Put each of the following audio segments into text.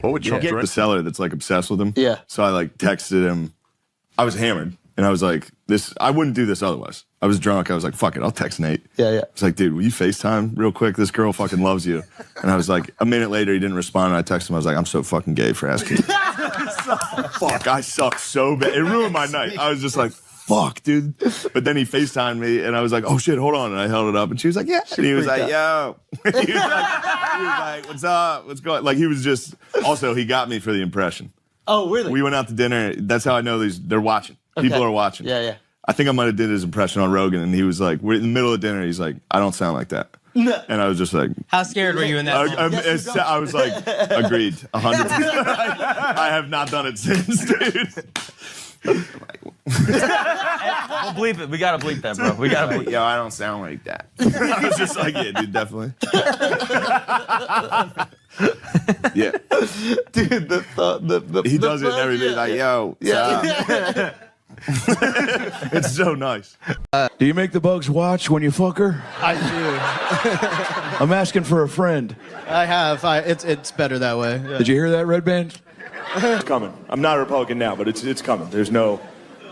What would Trump the seller that's like obsessed with him. Yeah. So I like texted him. I was hammered and I was like, I wouldn't do this otherwise. I was drunk. I was like, fuck it, I'll text Nate. Yeah. I was like, dude, will you FaceTime real quick? This girl fucking loves you. And I was like, a minute later, he didn't respond. And I texted him. I was like, I'm so fucking gay for asking. Fuck, I suck so bad. It ruined my night. I was just like, fuck, dude. But then he FaceTimed me, and I was like, oh, shit, hold on. And I held it up, and she was like, yeah. And he was like, yo. he was like, what's up? What's going on? Like, he was just, also, he got me for the impression. Oh, really? We went out to dinner. That's how I know they're watching. Okay. People are watching. Yeah. I think I might have did his impression on Rogan, and he was like, we're in the middle of dinner. He's like, I don't sound like that. No. And I was just like, how scared were you in that moment? I was like, agreed, 100%. I have not done it since, dude. We'll bleep it. We gotta bleep that, bro. We gotta bleep. Yo, I don't sound like that. I was just like, yeah, dude, definitely. Yeah. Dude, he does it in every day. Like, yo, yeah. It's so nice. Do you make the bugs watch when you fuck her? I do. I'm asking for a friend. I have. It's better that way. Yeah. Did you hear that, Red Band? It's coming. I'm not a Republican now, but it's coming. There's no.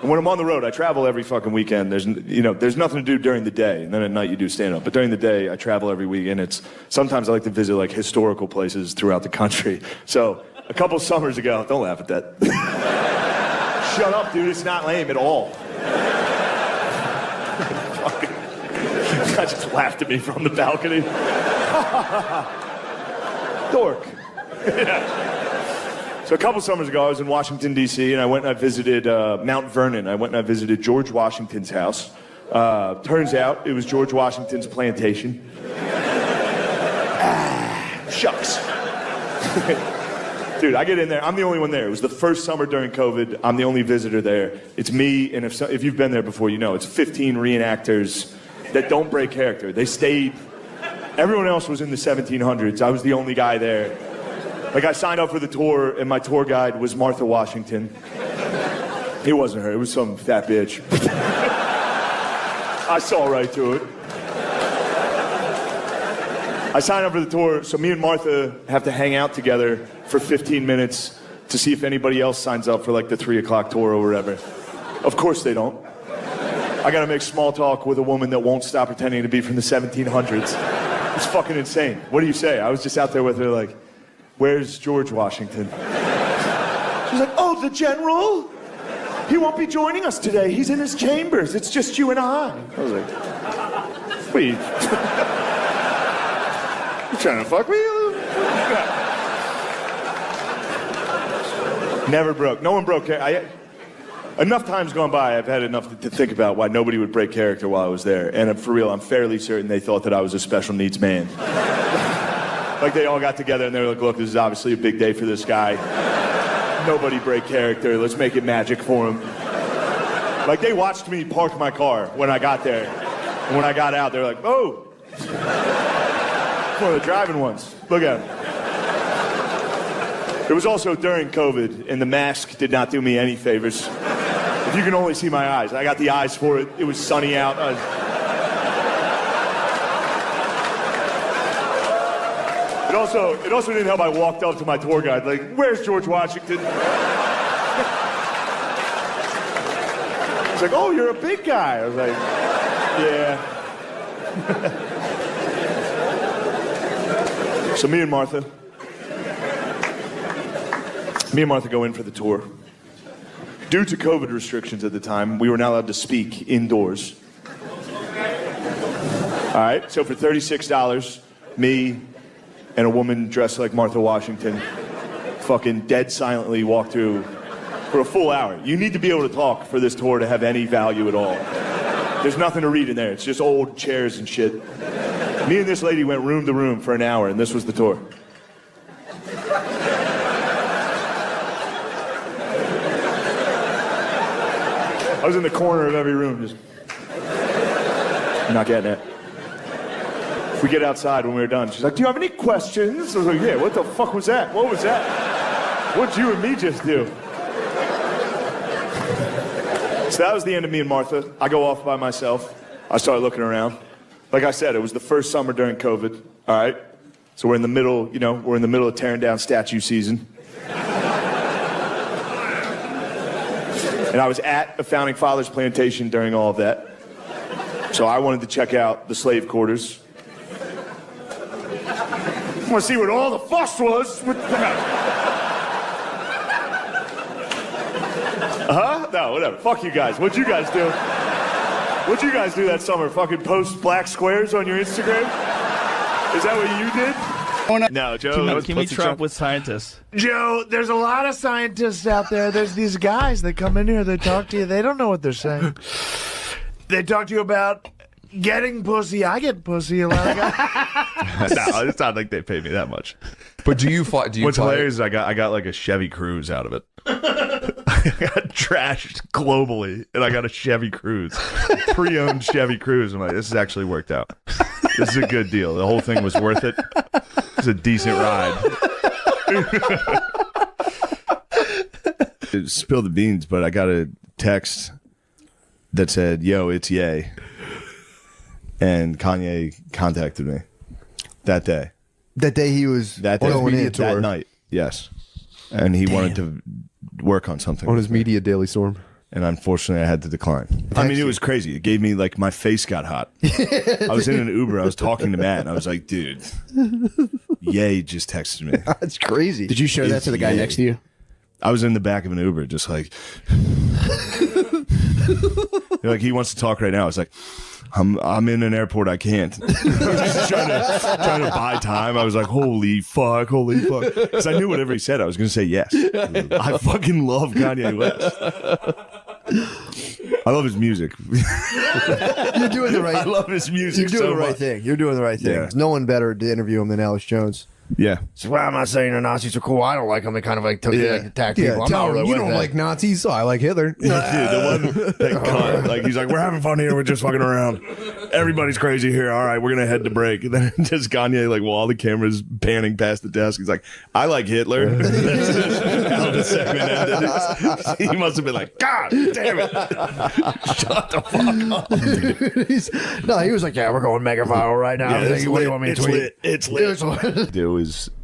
And when I'm on the road, I travel every fucking weekend. There's nothing to do during the day, and then at night you do stand up. But during the day, I travel every weekend. Sometimes I like to visit like historical places throughout the country. So a couple summers ago, don't laugh at that. Shut up, dude. It's not lame at all. I just laughed at me from the balcony. Dork. Yeah. So a couple summers ago, I was in Washington, D.C., and I went and I visited Mount Vernon. I went and I visited George Washington's house. Turns out it was George Washington's plantation. Shucks. Dude, I get in there. I'm the only one there. It was the first summer during COVID. I'm the only visitor there. It's me, and if you've been there before, you know, it's 15 reenactors that don't break character. They stayed. Everyone else was in the 1700s. I was the only guy there. Like, I signed up for the tour, and my tour guide was Martha Washington. It wasn't her. It was some fat bitch. I saw right through it. I signed up for the tour, so me and Martha have to hang out together for 15 minutes to see if anybody else signs up for, like, the 3 o'clock tour or whatever. Of course they don't. I gotta make small talk with a woman that won't stop pretending to be from the 1700s. It's fucking insane. What do you say? I was just out there with her, like, where's George Washington? She's like, oh, the general? He won't be joining us today. He's in his chambers. It's just you and I. I was like, what are you? You trying to fuck me? Never broke. No one broke. Enough times gone by, I've had enough to think about why nobody would break character while I was there. And for real, I'm fairly certain they thought that I was a special needs man. Like, they all got together and they were like, look, this is obviously a big day for this guy. Nobody break character. Let's make it magic for him. Like, they watched me park my car when I got there. And when I got out, they were like, oh. One of the driving ones. Look at him. It was also during COVID, and the mask did not do me any favors. If you can only see my eyes. I got the eyes for it. It was sunny out. It also didn't help. I walked up to my tour guide, like, where's George Washington? He's like, oh, you're a big guy. I was like, yeah. So me and Martha go in for the tour. Due to COVID restrictions at the time, we were not allowed to speak indoors. All right, so for $36, me and a woman dressed like Martha Washington fucking dead silently walked through for a full hour. You need to be able to talk for this tour to have any value at all. There's nothing to read in there. It's just old chairs and shit. Me and this lady went room to room for an hour, and this was the tour. I was in the corner of every room, just not getting it. We get outside when we were done. She's like, do you have any questions? I was like, yeah, what the fuck was that? What was that? What'd you and me just do? So that was the end of me and Martha. I go off by myself. I started looking around. Like I said, it was the first summer during COVID, all right? So we're in the middle, we're in the middle of tearing down statue season. And I was at a Founding Fathers plantation during all of that. So I wanted to check out the slave quarters. I want to see what all the fuss was with Huh? No, whatever. Fuck you guys. What'd you guys do? What'd you guys do that summer? Fucking post black squares on your Instagram? Is that what you did? No, Joe. Can we Trump with scientists? Joe, there's a lot of scientists out there. There's these guys that come in here, they talk to you, they don't know what they're saying. They talk to you about getting pussy. I get pussy a lot of guys. No, it's not like they pay me that much. But do you fly? Do you What's fly? hilarious is I got like a Chevy Cruze out of it. I got trashed globally, and I got a Chevy Cruze, pre-owned Chevy Cruze. I'm like, this has actually worked out. This is a good deal. The whole thing was worth it. It's a decent ride. Spill the beans, but I got a text that said, "Yo, it's Ye," and Kanye contacted me that day. That day he was That day, on his media tour. that night, yes, and he wanted to work on something On his media daily storm. and unfortunately, I had to decline. I mean, it was crazy. It gave me like my face got hot. I was in an Uber. I was talking to Matt, and I was like, "Dude, Ye just texted me." That's crazy. Did you show that to the guy next to you? I was in the back of an Uber, just like, like he wants to talk right now. I was like, I'm in an airport. I can't. Just trying to buy time. I was like, holy fuck, because I knew whatever he said, I was going to say yes. I fucking love Kanye West. I love his music. You're doing the right. I love his music. You're doing so the right much. thing. You're doing the right thing. Yeah. There's no one better to interview him than Alex Jones. Yeah. So, well, I'm not saying the Nazis are cool. I don't like them. They kind of like took like attack people. I'm tell not him really you with don't that. like Nazis, so I like Hitler. Dude, the one that cunt, like he's like, we're having fun here, we're just fucking around. Everybody's crazy here. All right, we're gonna head to break. And then just Kanye, like, while all the cameras panning past the desk, he's like, I like Hitler. How the segment ended. He must have been like, God damn it. Shut the fuck up. No, he was like, yeah, we're going mega viral right now. Yeah, What do you want me to tweet? It's lit.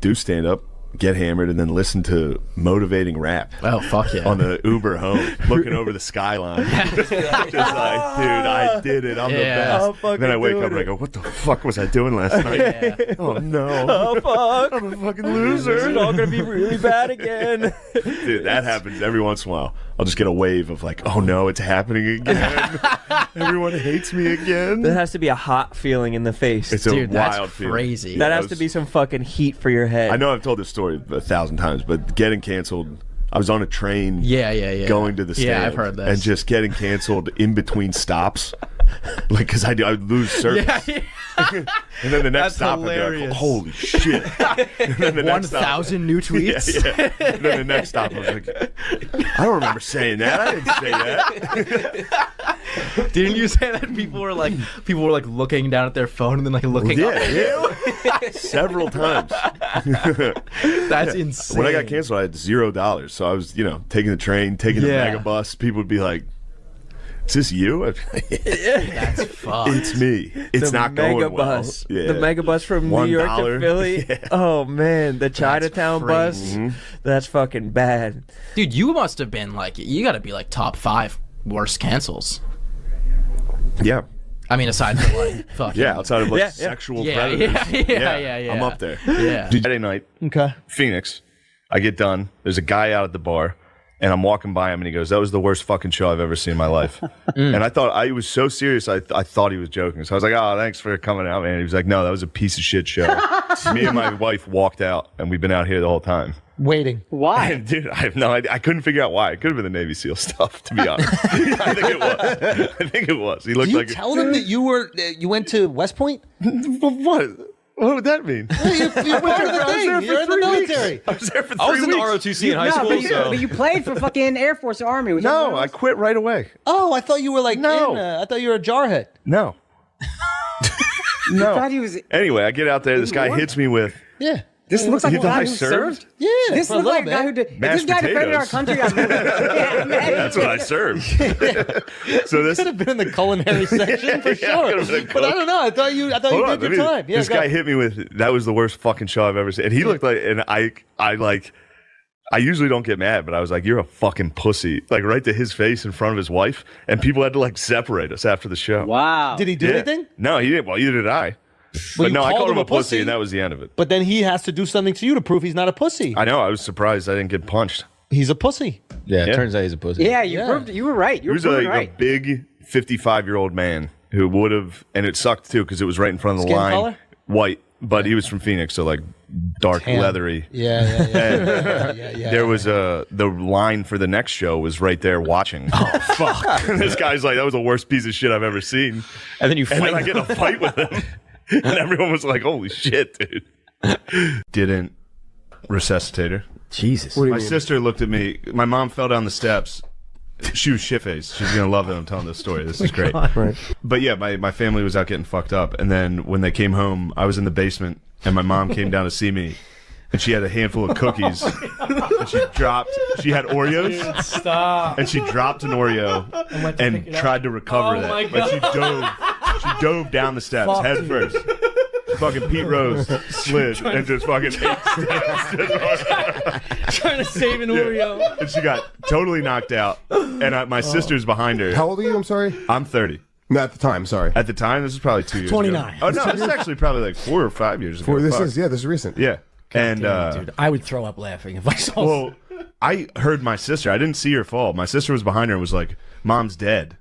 Do stand up, get hammered, and then listen to motivating rap. Oh, fuck yeah. On the Uber home, looking over the skyline. just like, dude, I did it. I'm the best. And then I wake up and I go, what the fuck was I doing last night? Oh, no. Oh fuck! I'm a fucking loser. This is all gonna be really bad again. Dude, that happens every once in a while. I'll just get a wave of like, oh no, it's happening again. Everyone hates me again. That has to be a hot feeling in the face. It's a Dude, that's wild feeling. crazy. That I has was- to be some fucking heat for your head. I know I've told this story 1,000 times, but getting canceled, I was on a train Yeah. going to the stand. Yeah, I've heard this. And just getting canceled in between stops. Like, because I would lose service. And then the next That's stop, I'd be like, hilarious. holy shit. And then the next stop- 1,000 new tweets. Yeah. And then the next stop, I was like, I don't remember saying that. I didn't say that. Didn't you say that people were like looking down at their phone and then like looking up at you? Several times. That's insane. When I got canceled, I had $0. So I was, taking the train, taking the Yeah. mega bus. People would be like, is this you? I'd be like, That's fucked. it's me. It's the not going mega well. bus. Yeah. The mega bus from New York to $1. Philly. Yeah. Oh man, the Chinatown bus. crazy. That's fucking bad. Dude, you must have been like, you got to be like top 5 worst cancels. Yeah. I mean, aside from like, fucking. Yeah, outside of like Yeah, yeah. sexual Yeah, predators. yeah. I'm up there. Yeah. Dude, Friday night, Okay. Phoenix, I get done. There's a guy out at the bar, and I'm walking by him, and he goes, that was the worst fucking show I've ever seen in my life. And I thought, I was so serious, I thought he was joking. So I was like, oh, thanks for coming out, man. He was like, no, that was a piece of shit show. Me and my wife walked out, and we've been out here the whole time. Waiting. And dude, I have no idea. I couldn't figure out why. It could have been the Navy SEAL stuff, to be honest. I think it was. He looked Do you like tell them that you went to West Point? What? What would that mean? You're part of the thing. You're in the military. I was there for 3 I was in the weeks. ROTC in high school, so but you played for fucking Air Force or Army. Which No, I quit right away. Oh, I thought you were like, No. I thought you were a jarhead. No. I No. thought he was. Anyway, I get out there. This guy hits me with. Yeah. This looks like You a thought guy I who served? served. Yeah. This for a looks like a little guy who bit. did. If Mashed this guy defended our potatoes. country, yeah, man. That's what I served. So this. Could have been in the culinary section for Yeah, I could've sure. been a But I cook. don't know. I thought you Hold on, did your time. Yeah, this go. guy hit me with, that was the worst fucking show I've ever seen. And he looked like, and I like, I usually don't get mad, but I was like, "You're a fucking pussy!" Like right to his face in front of his wife, and people had to like separate us after the show. Wow. Did he do anything? No, he didn't. Well, either did I. But you no, I called called him him a a pussy, pussy. and that was the end of it. But then he has to do something to you to prove he's not a pussy. I know. I was surprised I didn't get punched. He's a pussy. Yeah, it Yeah. turns out he's a pussy. Yeah, you proved you were right. You He were was proven like right. a big 55-year-old man who would have, and it sucked too because it was right in front of the Skin line. color? White, but he was from Phoenix, so like dark, Tan. leathery. Yeah. There was the line for the next show was right there watching. Oh fuck! And this guy's like, that was the worst piece of shit I've ever seen. And then you And fight. then I get in a fight with him, and everyone was like, "Holy shit, dude!" Didn't resuscitate her. Jesus. What do you My mean? sister looked at me. My mom fell down the steps. She was shit-faced. She's gonna love that I'm telling this story. This is great. Right. But yeah, my family was out getting fucked up, and then when they came home, I was in the basement, and my mom came down to see me, and she had a handful of cookies, and she had Oreos, Stop. and she dropped an Oreo went to pick and it up. tried to recover Oh my that, but she dove down the steps head first. Fucking Pete Rose slid and just fucking ate steps. Trying to save an Oreo. And she got totally knocked out, and my sister's behind her. How old are you? I'm sorry. I'm 30. No, at the time. Sorry. At the time, this is probably 2 years 29. ago. Oh, no, this is actually probably like 4 or 5 years ago. This Fuck. is this is recent. Yeah. And, Dude, I would throw up laughing if I saw. well, I heard my sister. I didn't see her fall. My sister was behind her and was like, "Mom's dead."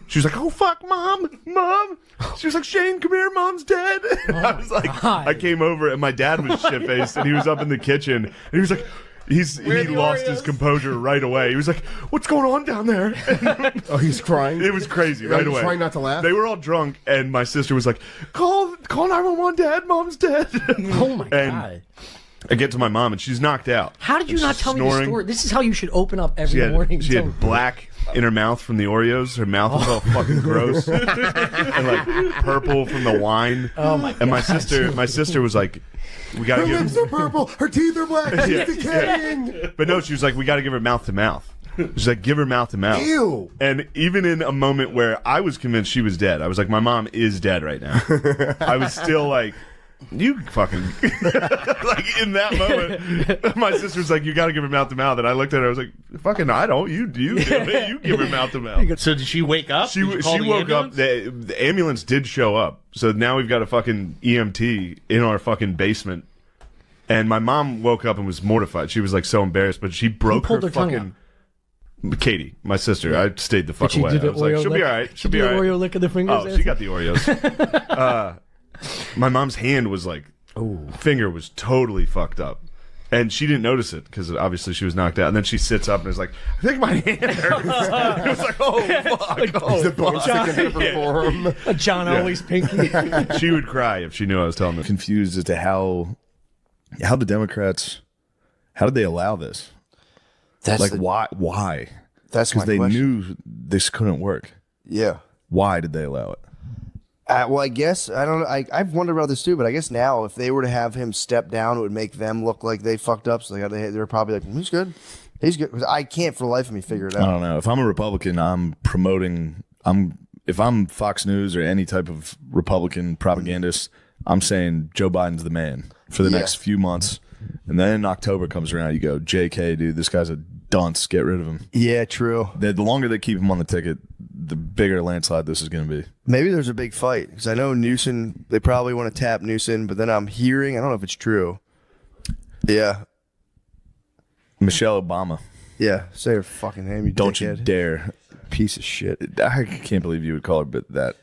She was like, "Oh, fuck, Mom. She was like, "Shane, come here. Mom's dead." And I was like, God. I came over and my dad was shit-faced and he was up in the kitchen and he was like, he lost his composure right away. He was like, "What's going on down there?" Oh, he's crying. It was crazy right He's away. trying not to laugh? They were all drunk, and my sister was like, "Call 911, Dad. Mom's dead." Oh my And god! I get to my mom, and she's knocked out. How did you And not she's tell me the snoring. story? This is how you should open up every She morning. had, she had black in her mouth from the Oreos. Her mouth was all fucking gross, and like purple from the wine. Oh my god! And my sister was like, "We gotta Her give." lips are purple. Her teeth are black. She's Yeah. decaying. But no, she was like, "We got to give her mouth to mouth." She's like, "Give her mouth to mouth." Ew. And even in a moment where I was convinced she was dead, I was like, "My mom is dead right now." I was still like, "You fucking," like in that moment, my sister's like, "You got to give her mouth to mouth," and I looked at her, I was like, "Fucking, I don't. You do it. You give her mouth to mouth." So did she wake up? She Did you call the woke up. ambulance? The ambulance did show up, so now we've got a fucking EMT in our fucking basement. And my mom woke up and was mortified. She was like so embarrassed, but she broke pulled her her tongue fucking. Katie, my sister, I stayed the fuck Did she away. do I the was like, Oreo she'll be lick? all right. She She'll did be the all right. Oreo lick of the fingers. Oh, she got the Oreos. My mom's hand was like, finger was totally fucked up. And she didn't notice it because obviously she was knocked out. And then she sits up and is like, "I think my hand hurts." It was like, "Oh, fuck. Oh, The bone sticking in her forearm. A John always pinky. She would cry if she knew I was telling her. Confused as to how the Democrats, how did they allow this? That's Like, why? That's Because they knew this couldn't work. Yeah. Why did they allow it? Well, I guess I don't know. I've wondered about this too, but I guess now if they were to have him step down, it would make them look like they fucked up. So they're probably like, "He's good, he's good." 'Cause I can't for the life of me figure it I out. don't know. If I'm a Republican, I'm promoting. If I'm Fox News or any type of Republican propagandist, I'm saying Joe Biden's the man for the Yeah. next few months. And then October comes around, you go, "JK, dude, this guy's a dunce. Get rid of him." Yeah, true. The longer they keep him on the ticket, the bigger landslide this is going to be. Maybe there's a big fight because I know Newsom. They probably want to tap Newsom, but then I'm hearing, I don't know if it's true. Yeah, Michelle Obama, yeah. Say her fucking name, you don't you dickhead. dare. Piece of shit. I can't believe you would call her but that.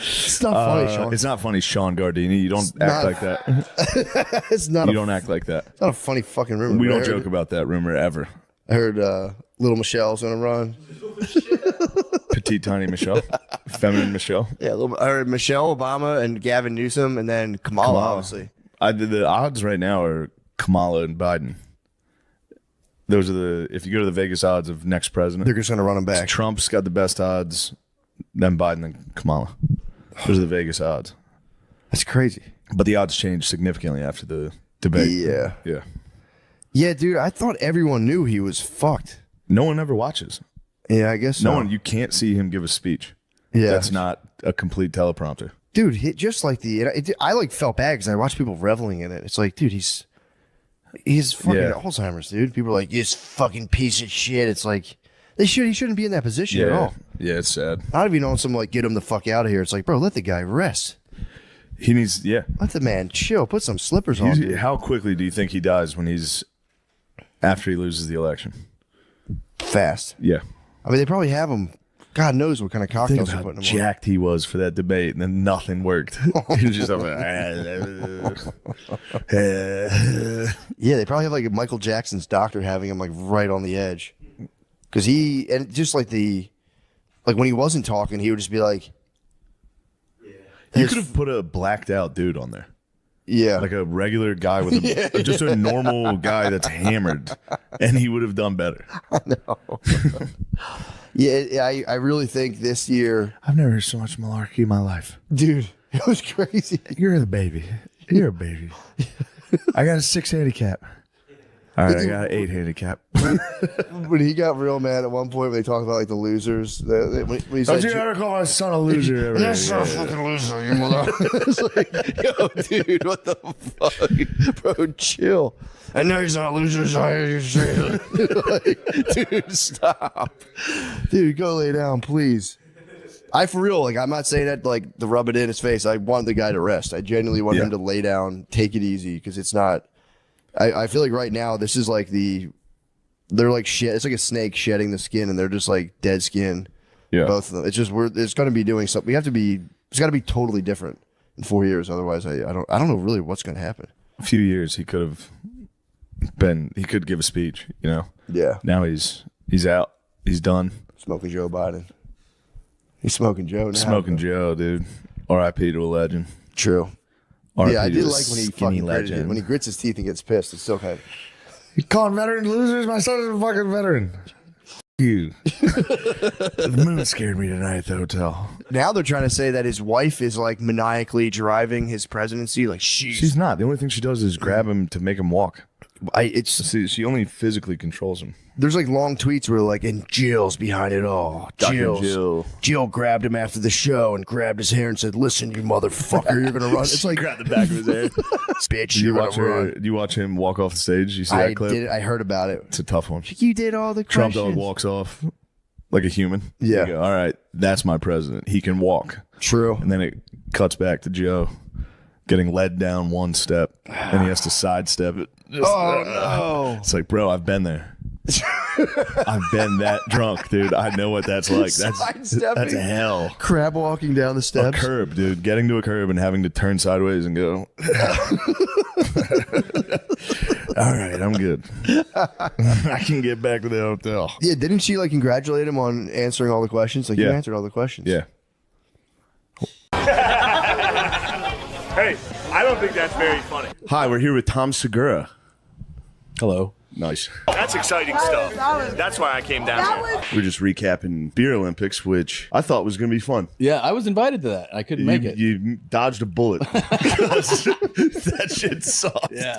It's not funny, Sean. It's not funny, Sean Gardini. You don't not- act like that. It's not. You don't act like that. It's not a funny fucking rumor. We but don't I heard- joke about that rumor ever. I heard little Michelle's gonna run. Petite, tiny Michelle. Feminine Michelle. Yeah, I heard Michelle Obama and Gavin Newsom, and then Kamala. Obviously. The odds right now are Kamala and Biden. Those are if you go to the Vegas odds of next president, They're just gonna run him back. Trump's got the best odds, then Biden, then Kamala. Those are the Vegas odds. That's crazy. But the odds changed significantly after the debate. Yeah. Yeah. Yeah, dude. I thought everyone knew he was fucked. No one ever watches. Yeah, I guess so. No one. You can't see him give a speech. Yeah, That's not a complete teleprompter. dude. Just like I like felt bad because I watched people reveling in it. It's like, dude, he's He's fucking Yeah. Alzheimer's, dude. People are like, "This fucking piece of shit." It's like he shouldn't be in that position at all. Yeah, it's sad. I'd even known someone like get him the fuck out of here. It's like, bro, let the guy rest. He needs, Let the man chill. Put some slippers on. Dude. How quickly do you think he dies when after he loses the election? Fast. Yeah. I mean, they probably have him. God knows what kind of Think cocktails of they're how putting him jacked he was for that debate, and then nothing worked. He was just like, on. Yeah, they probably have like Michael Jackson's doctor having him like right on the edge. Because and just like when he wasn't talking, he would just be like, you could have put a blacked out dude on there. yeah. Like a regular guy with just a normal guy that's hammered, and he would have done better. Yeah, I really think this year, I've never heard so much malarkey in my life. dude, it was crazy. You're the baby. You're a baby. I got a 6 handicap. All right, I got an 8 handicap. When he got real mad at one point when they talked about like the losers, when he said, Don't you ever call my son a loser? Ever? "You're a fucking loser, you mother." It's like, yo, dude, what the fuck, bro? Chill. I know he's not a loser. So I hear you say it. Like, dude, stop. Dude, go lay down, please. For real, like, I'm not saying that like to rub it in his face. I want the guy to rest. I genuinely want him to lay down, take it easy, because it's not. I feel like right now this is like they're like shit. It's like a snake shedding the skin, and they're just like dead skin. Yeah, both of them. It's just it's going to be doing something. It's got to be totally different in 4 years. Otherwise, I don't know really what's going to happen. a few years he could have been. He could give a speech. You know. Yeah. Now he's out. He's done. Smoking Joe Biden. He's smoking Joe now. Smoking Joe, dude. R.I.P. to a legend. True. R.I.P. Yeah, I to did a like when he skinny fucking gritted it. legend. When he grits his teeth and gets pissed. It's still kind of. You calling veterans losers? My son is a fucking veteran. You. The moon scared me tonight at the hotel. Now they're trying to say that his wife is like maniacally driving his presidency. Like She's not. The only thing she does is grab him to make him walk. See, she only physically controls him. There's like long tweets where like, and Jill's behind it all. Jill grabbed him after the show and grabbed his hair and said, "Listen, you motherfucker, you're gonna run." It's like grab the back of his hair. Bitch, Did you watch her? Do you watch him walk off the stage? You see that clip? did. I heard about it. It's a tough one. You did all the Trump questions. dog walks off like a human. Yeah. You go, all right, that's my president. He can walk. True. And then it cuts back to Joe getting led down one step, and he has to sidestep it. No. It's like, bro, I've been there. I've been that drunk, dude. I know what that's like. That's hell. Crab walking down the A steps. curb, dude. Getting to a curb and having to turn sideways and go. All right, I'm good. I can get back to the hotel. Yeah, didn't she like congratulate him on answering all the questions? Like you Yeah. answered all the questions. Yeah. Hey, I don't think that's very funny. Hi, we're here with Tom Segura. Hello. Nice. That's exciting stuff. That's why I came down here. We're just recapping Beer Olympics, which I thought was going to be fun. Yeah, I was invited to that. I couldn't make it. You dodged a bullet. That shit sucked. Yeah.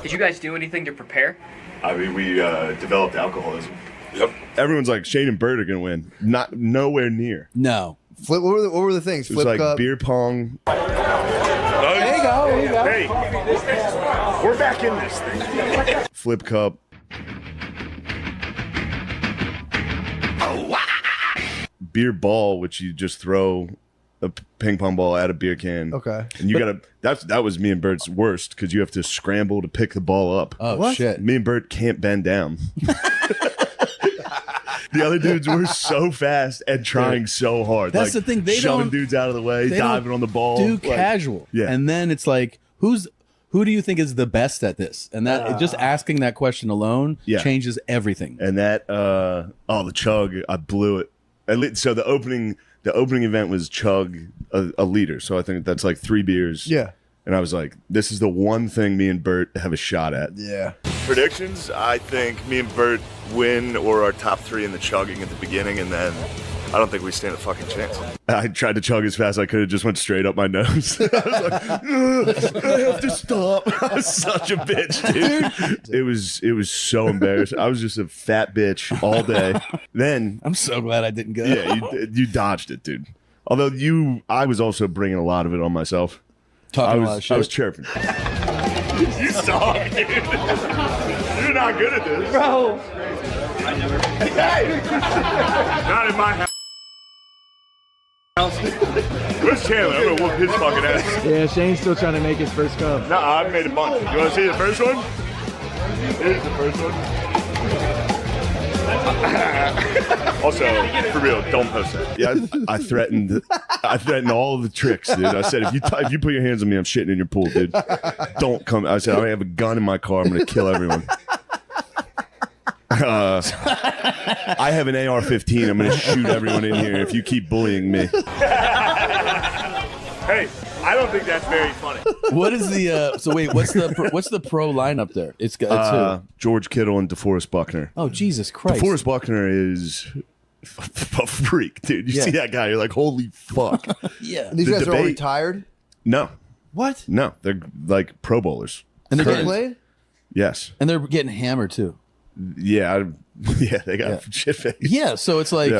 Did you guys do anything to prepare? I mean, we developed alcoholism. Yep. Everyone's like, Shane and Bert are going to win. Nowhere near. No. Flip. What were the things? It was Flip like cup. beer pong. There you go. There you go. Hey, we're back in this thing. Flip cup. Beer ball, which you just throw a ping pong ball at a beer can. Okay. And you gotta. That was me and Bert's worst because you have to scramble to pick the ball up. Oh, shit. Me and Bert can't bend down. The other dudes were so fast and trying so hard. That's like, the thing, they shoving don't- dudes out of the way, they diving don't on the ball. Do like- casual. yeah. And then it's like, who do you think is the best at this? And that just asking that question alone changes everything. And that the chug, I blew it. So the opening event was chug a liter. So I think that's like 3 beers. Yeah. And I was like, this is the one thing me and Bert have a shot at. Yeah. Predictions, I think me and Bert win or are top 3 in the chugging at the beginning, and then I don't think we stand a fucking chance. I tried to chug as fast as I could. It just went straight up my nose. I was like, I have to stop. I was such a bitch, dude. It was so embarrassing. I was just a fat bitch all day. Then I'm so glad I didn't go. yeah, you dodged it, dude. Although I was also bringing a lot of it on myself. Talking a lot of shit. I was chirping. You suck, dude. You're not good at this. Bro. Not in my house. Where's Chandler? I'm gonna whoop his fucking ass. Yeah, Shane's still trying to make his first come. No, I've made a bunch. You wanna see the first one? Here's the first one. Also, for real, don't post that. Yeah, I threatened all of the tricks, dude. I said, if you put your hands on me, I'm shitting in your pool, dude. Don't come. I said, I have a gun in my car. I'm gonna kill everyone. I have an AR-15. I'm gonna shoot everyone in here if you keep bullying me. Hey, I don't think that's very funny. What is the so wait? What's the pro lineup there? It's who? George Kittle and DeForest Buckner. Oh Jesus Christ! DeForest Buckner is a freak, dude. You see that guy? You're like, holy fuck. Yeah. And these guys are all retired? No. What? No, they're like Pro Bowlers. And they're They played? Yes. And they're getting hammered too. Yeah, they got shit face. Yeah, so it's like,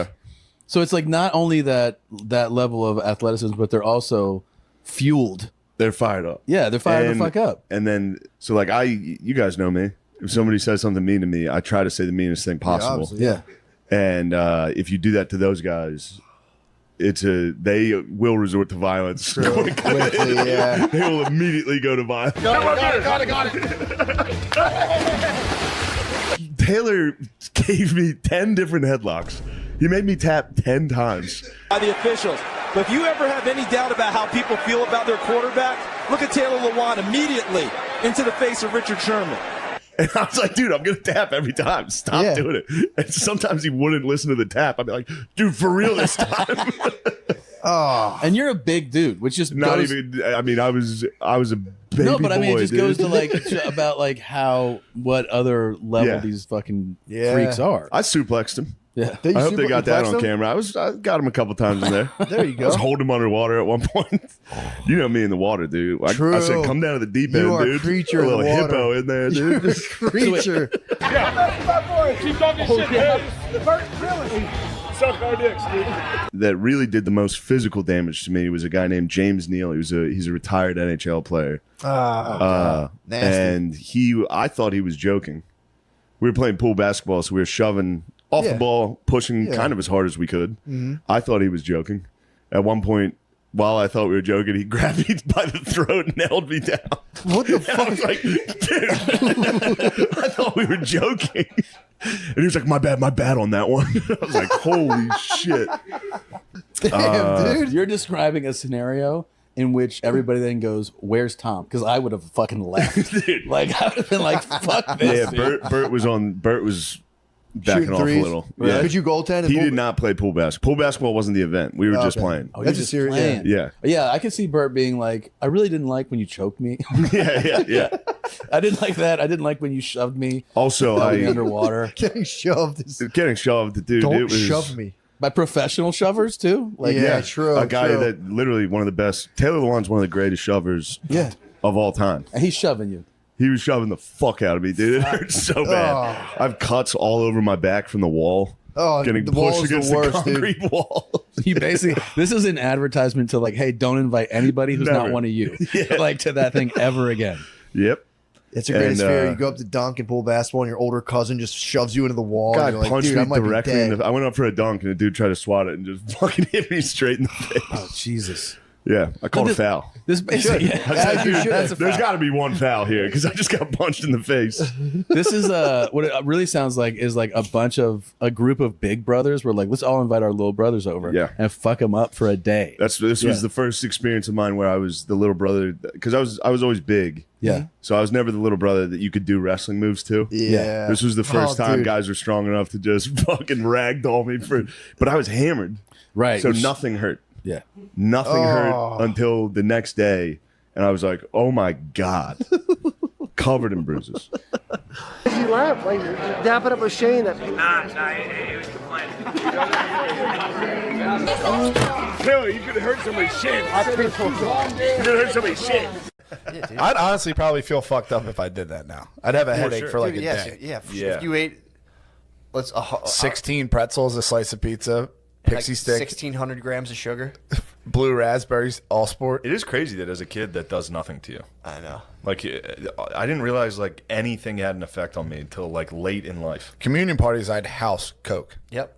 so it's like not only that level of athleticism, but they're also fueled. They're fired up. Yeah, they're fired the fuck up. And then, so like you guys know me. If somebody says something mean to me, I try to say the meanest thing possible. Yeah. And if you do that to those guys, they will resort to violence. Quickly, yeah. They will immediately go to violence. Got it. Taylor gave me 10 different headlocks. He made me tap 10 times. By the officials. But if you ever have any doubt about how people feel about their quarterback, look at Taylor Lewan immediately into the face of Richard Sherman. And I was like, dude, I'm going to tap every time. Stop doing it. And sometimes he wouldn't listen to the tap. I'd be like, dude, for real this time. And you're a big dude, which just Not goes, even, I mean, I was a baby no, but I mean, it boy, just dude. goes to like about like what other level these fucking freaks are. I suplexed him. Yeah. Did I you hope they got that on him? camera. I got him a couple times in there. There you go. I was holding him underwater at one point. You know me in the water, dude. I True. said, come down to the deep end, You are a dude. creature a in the little water. hippo in there, dude. You're a creature. Keep talking shit, man. Suck our dicks, dude. That really did the most physical damage to me was a guy named James Neal. He's a retired NHL player. Nasty. And I thought he was joking. We were playing pool basketball, so we were shoving off the ball, pushing kind of as hard as we could. I thought he was joking. At one point, while I thought we were joking, he grabbed me by the throat and held me down. What the fuck? I was like, dude, I thought we were joking. And he was like, my bad on that one. I was like, holy shit. Damn, dude. You're describing a scenario in which everybody then goes, "Where's Tom?" Because I would have fucking left. Like I would have been like, "Fuck this." Yeah, Bert was backing Shooting off threes? a little. Really? Yeah. Could you goaltend? He did not play pool basketball. Pool basketball wasn't the event. We were just playing. Oh, That's you're a just serious. playing. Yeah. Yeah, I can see Bert being like, I really didn't like when you choked me. Yeah. I didn't like that. I didn't like when you shoved me. Also, held me underwater. Getting shoved. Getting shoved, dude. Don't it was, shove me. By professional shovers too. Like Yeah, true. A guy true. that literally one of the best. Taylor Lewan's one of the greatest shovers of all time. and he's shoving you. He was shoving the fuck out of me, dude. It hurt so bad. I have cuts all over my back from the wall. Oh, getting the wall pushed is the against worst, the concrete wall. You basically, this is an advertisement to like, hey, don't invite anybody who's not Never. one of you, like to that thing ever again. Yep. It's a greatest And, fear. You go up to dunk and pool basketball, and your older cousin just shoves you into the wall. Guy and you're like, punched dude, I me might be directly in dead. the. I went up for a dunk and the dude tried to swat it and just fucking hit me straight in the face. Oh Jesus! Yeah, I called a this- foul. This basically, As you should. There's got to be one foul here because I just got punched in the face. this is what it really sounds like is like a group of big brothers. We're like, let's all invite our little brothers over, and fuck them up for a day. This was the first experience of mine where I was the little brother because I was always big. Yeah. So I was never the little brother that you could do wrestling moves to. Yeah. This was the first Oh, time dude. guys were strong enough to just fucking ragdoll me but I was hammered. Right. So nothing hurt. Yeah. Nothing hurt until the next day. And I was like, oh my God. Covered in bruises. You laugh like dap it up with Shane. Nah, he was complaining. Taylor, you could have hurt somebody's shit. You could have hurt somebody's shit. I'd honestly probably feel fucked up if I did that now. I'd have a headache for like a day. If you ate, 16 pretzels, a slice of pizza, pixie stick. 1,600 grams of sugar. Blue raspberries, all sport. It is crazy that as a kid that does nothing to you. I know. Like, I didn't realize like anything had an effect on me until like late in life. Communion parties, I'd house Coke. Yep.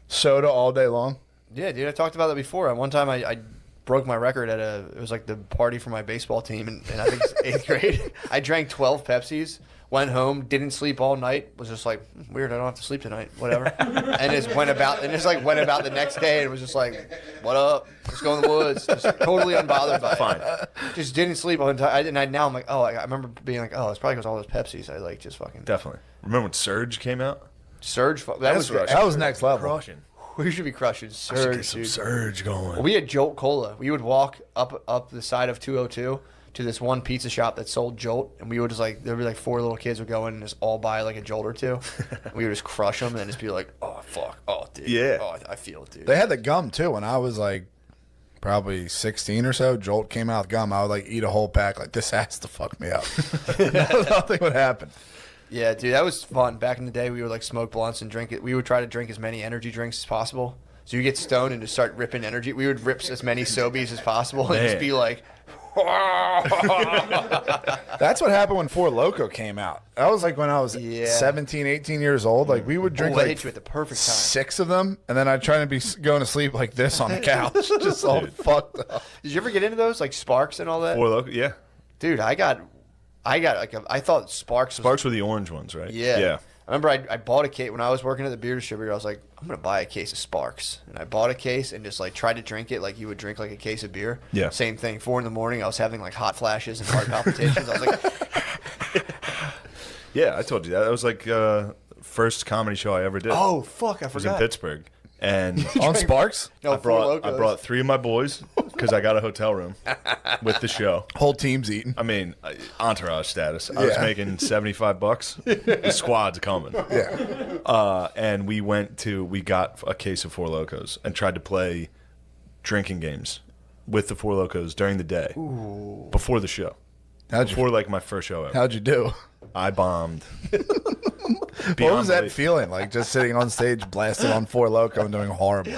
Soda all day long. Yeah, dude, I talked about that before. One time I broke my record at it was like the party for my baseball team, and I think it's 8th grade. I drank 12 Pepsis, went home, didn't sleep all night, was just like, weird, I don't have to sleep tonight, whatever. and just went about the next day and was just like, what up? Let's go in the woods. Just totally unbothered by it. Fine. Just didn't sleep all the time. Now I'm like, oh, I remember being like, oh, it's probably because all those Pepsis. I like just fucking. Definitely. Remember when Surge came out? Surge, that was next level. Crushing. We should be crushing Surge, some dude. Surge going. Well, we had Jolt Cola. We would walk up the side of 202 to this one pizza shop that sold Jolt, and we would just like, there'd be like 4 little kids would go in and just all buy like a Jolt or 2. And we would just crush them and then just be like, oh fuck, oh dude, Yeah. oh I feel it, dude. They had the gum too. When I was like probably 16 or so, Jolt came out with gum. I would like eat a whole pack. Like, this has to fuck me up. Nothing would happen. Yeah, dude, that was fun. Back in the day, we would like smoke blunts and drink it. We would try to drink as many energy drinks as possible. So you get stoned and just start ripping energy. We would rip as many Sobeys as possible and just be like, That's what happened when Four Loko came out. That was like when I was 17, 18 years old. Like, we would drink Old like age at the perfect time. 6 of them, and then I'd try to be going to sleep like this on the couch, just all fucked up. Did you ever get into those, like Sparks and all that? Four Loko, yeah. Dude, I thought Sparks were the orange ones, right? Yeah. Yeah. I remember I bought a case when I was working at the beer distributor. I was like, I'm gonna buy a case of Sparks, and I bought a case and just like tried to drink it like you would drink like a case of beer. Yeah. Same thing. 4 a.m. I was having like hot flashes and heart palpitations. I was like, Yeah, I told you that. That was like first comedy show I ever did. oh fuck, I It was in forgot. Pittsburgh. And On Sparks? No, I brought 3 of my boys because I got a hotel room with the show. Whole team's eating. I mean, entourage status. I was Yeah. making $75. The squad's coming. Yeah. And we got a case of Four Locos and tried to play drinking games with the Four Locos during the day before the show. Before like my first show ever. How'd you do? I bombed. What was that feeling? Like just sitting on stage blasting on Four Loko and doing horribly.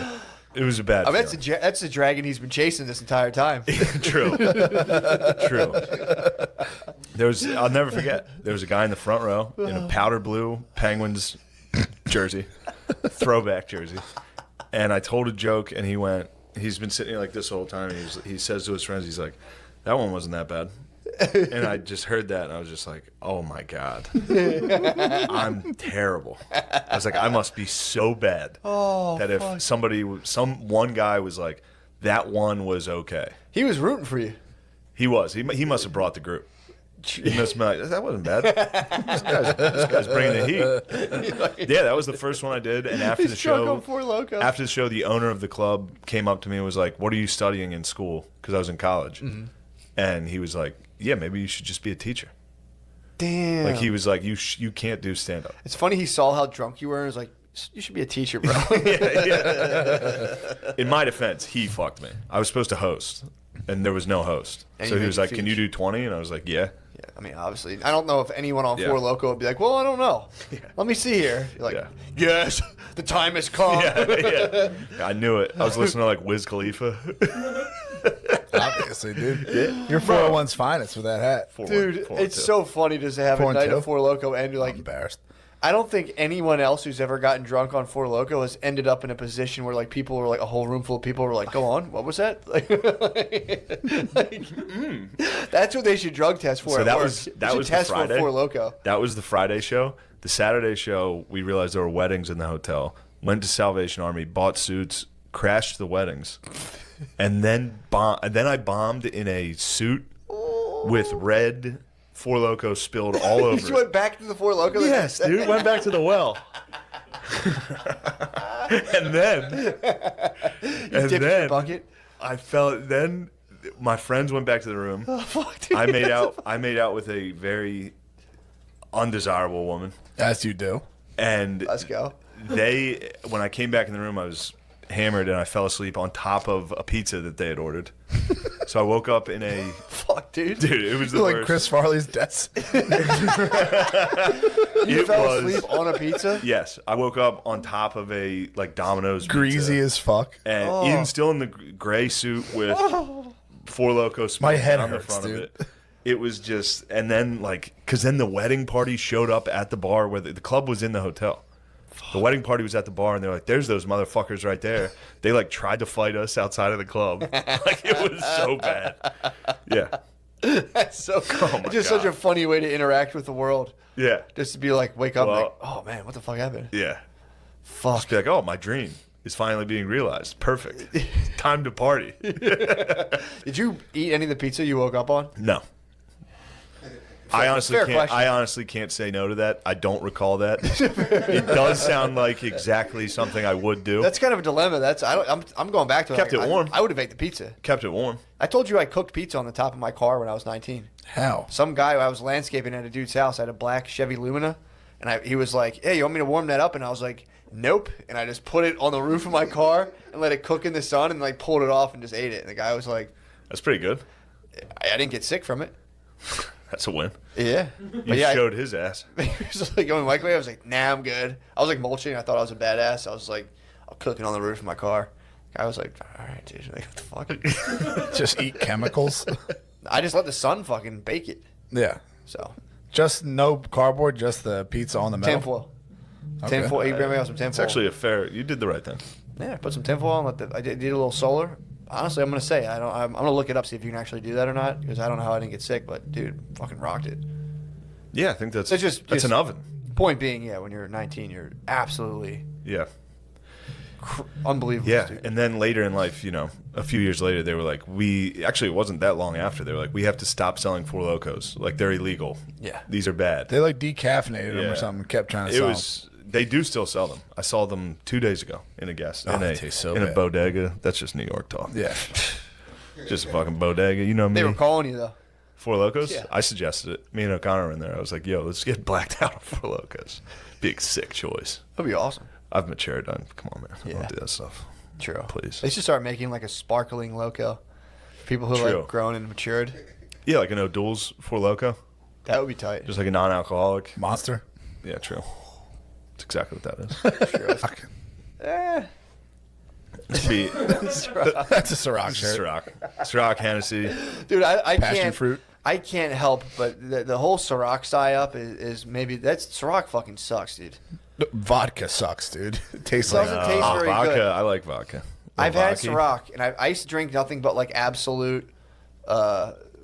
It was a bad I mean, that's the dragon he's been chasing this entire time. True. True. I'll never forget. There was a guy in the front row in a powder blue Penguins jersey, throwback jersey. And I told a joke, and he's been sitting here like this the whole time. And he says to his friends, he's like, that one wasn't that bad. And I just heard that, and I was just like, oh my God. I'm terrible. I was like, I must be so bad that if one guy was like, that one was okay. He was rooting for you. He was. He must have brought the group. He must have been like, that wasn't bad. This guy's bringing the heat. Yeah, that was the first one I did. And after the show, the owner of the club came up to me and was like, what are you studying in school? Because I was in college. Mm-hmm. And he was like, yeah, maybe you should just be a teacher. Damn. Like, he was like, you can't do stand-up. It's funny he saw how drunk you were and was like, you should be a teacher, bro. Yeah. In my defense, he fucked me. I was supposed to host, and there was no host. And So you he was made like, you can you do 20? And I was like, yeah. Yeah, I mean, obviously, I don't know if anyone on Four Loko would be like, well, I don't know. Let me see here. You're like, yes, the time has come. Yeah, I knew it. I was listening to like Wiz Khalifa. Obviously, dude. You're 401's finest with that hat. Dude, it's so funny to have a night of Four Loko and you're like, I'm embarrassed. I don't think anyone else who's ever gotten drunk on Four Loko has ended up in a position where like people were like, a whole room full of people were like, go on, what was that? That's what they should drug test for. So at that work. was They that should was test the Friday. for Four Loko. That was the Friday show. The Saturday show, we realized there were weddings in the hotel. Went to Salvation Army, bought suits, crashed the weddings, and then I bombed in a suit with red Four Loko spilled all over. You just went back to the Four Loko? Yes, dude. Went back to the well. And then dipped in the bucket? I felt. Then my friends went back to the room. Oh, fuck, dude. I made out with a very undesirable woman. As you do. And let's go. When I came back in the room, I was hammered and I fell asleep on top of a pizza that they had ordered. So I woke up in a fuck, dude. Dude, it was the like worst. Chris Farley's desk. You fell asleep on a pizza? Yes, I woke up on top of a like Domino's Greasy pizza, as fuck. and Oh. Ian's still in the gray suit with Four Loko My smoking head on the hurts, front dude. of it. It was just, and then like, because then the wedding party showed up at the bar where the club was in the hotel. The wedding party was at the bar, and they're like, "There's those motherfuckers right there." They like tried to fight us outside of the club. Like it was so bad. Yeah. That's so Oh my just God. such a funny way to interact with the world. Yeah. Just to be like, wake up, Well- like, oh man, what the fuck happened? Yeah. Fuck. Just be like, "Oh, my dream is finally being realized. Perfect. Time to party." Did you eat any of the pizza you woke up on? No. I honestly fair can't. question. I honestly can't say no to that. I don't recall that. It does sound like exactly something I would do. That's kind of a dilemma. I'm going back to Kept it warm. I would have ate the pizza. Kept it warm. I told you I cooked pizza on the top of my car when I was 19. How? Some guy, I was landscaping at a dude's house. I had a black Chevy Lumina, and he was like, "Hey, you want me to warm that up?" And I was like, "Nope." And I just put it on the roof of my car and let it cook in the sun, and like pulled it off and just ate it. And the guy was like, "That's pretty good." I didn't get sick from it. That's a win. Yeah. You But yeah, showed his ass. he was like going microwave. I was like, "Nah, I'm good." I was like mulching. I thought I was a badass. I was like, I'm cooking on the roof of my car. The guy was like, "All right, dude, like, what the fuck?" Just eat chemicals. I just let the sun fucking bake it. Yeah. So Just no cardboard, just the pizza on the metal. tinfoil. Okay. Tinfoil. You bring me out some tinfoil. It's actually a fair. You did the right thing. Yeah, put some tinfoil on. I did a little solar. Honestly, I'm gonna say I'm gonna look it up, see if you can actually do that or not, because I don't know how I didn't get sick, but dude, fucking rocked it. Yeah, I think that's It's just an oven. Point being, yeah, when you're 19, you're absolutely Yeah. unbelievable. Yeah, dude. and then later in life, a few years later, they were like, it wasn't that long after. They were like, we have to stop selling Four Locos. Like, they're illegal. Yeah. These are bad. They like decaffeinated them Yeah. or something. Kept trying to It sell was. They do still sell them. I saw them 2 days ago in a they taste so in a bad. bodega. That's just New York talk. them. Yeah. Just a fucking bodega. You know me. They were calling you though. Four Locos? Yeah. I suggested it. Me and O'Connor were in there. I was like, yo, let's get blacked out on Four Locos. Big sick choice. That'd be awesome. I've matured. Come on, man. I Yeah. don't do that stuff. True. Please. They should start making like a sparkling loco. People who True. like grown and matured. Yeah, like an O'Doul's Four Loco. That would be tight. Just like a non-alcoholic. Monster. Yeah, true. That's exactly what that is. Eh. It'd be That's a Ciroc shirt. Ciroc, Hennessy. Dude, I Passion can't. fruit. I can't help but the whole Ciroc psyop is maybe that's Ciroc fucking sucks, dude. Vodka sucks, dude. It tastes Doesn't like taste very vodka. good. I like vodka. I've had Vodka. Ciroc, and I used to drink nothing but like Absolute,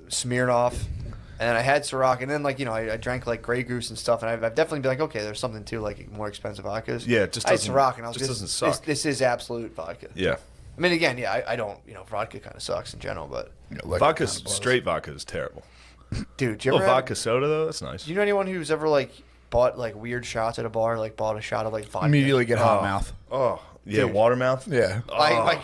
Smirnoff, and then I had Ciroc, and then like I drank like Grey Goose and stuff, and I've definitely been like, okay, there's something to like more expensive vodkas. Yeah, it just I had doesn't- Ciroc, and I was just just doesn't suck. This is Absolute vodka. Yeah. I mean, again, yeah, I don't, vodka kind of sucks in general, but Vodka's straight vodka is terrible. dude, do you A ever little have- vodka soda though, that's nice. do you know anyone who's ever like bought like weird shots at a bar, like bought a shot of like vodka? immediately get hot mouth. Oh, yeah, Dude. watermouth. Yeah. My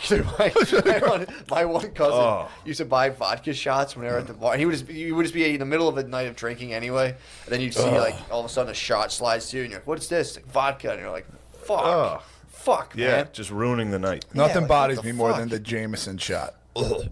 one cousin Oh. used to buy vodka shots when they were at the bar. He would just be in the middle of a night of drinking anyway, and then you'd see like all of a sudden a shot slides to you, and you're like, "What's this?" It's like vodka, and you're like, "Fuck, fuck, Yeah, man." just ruining the night. Nothing like, bodies what me the more fuck? than the Jameson shot. Ugh.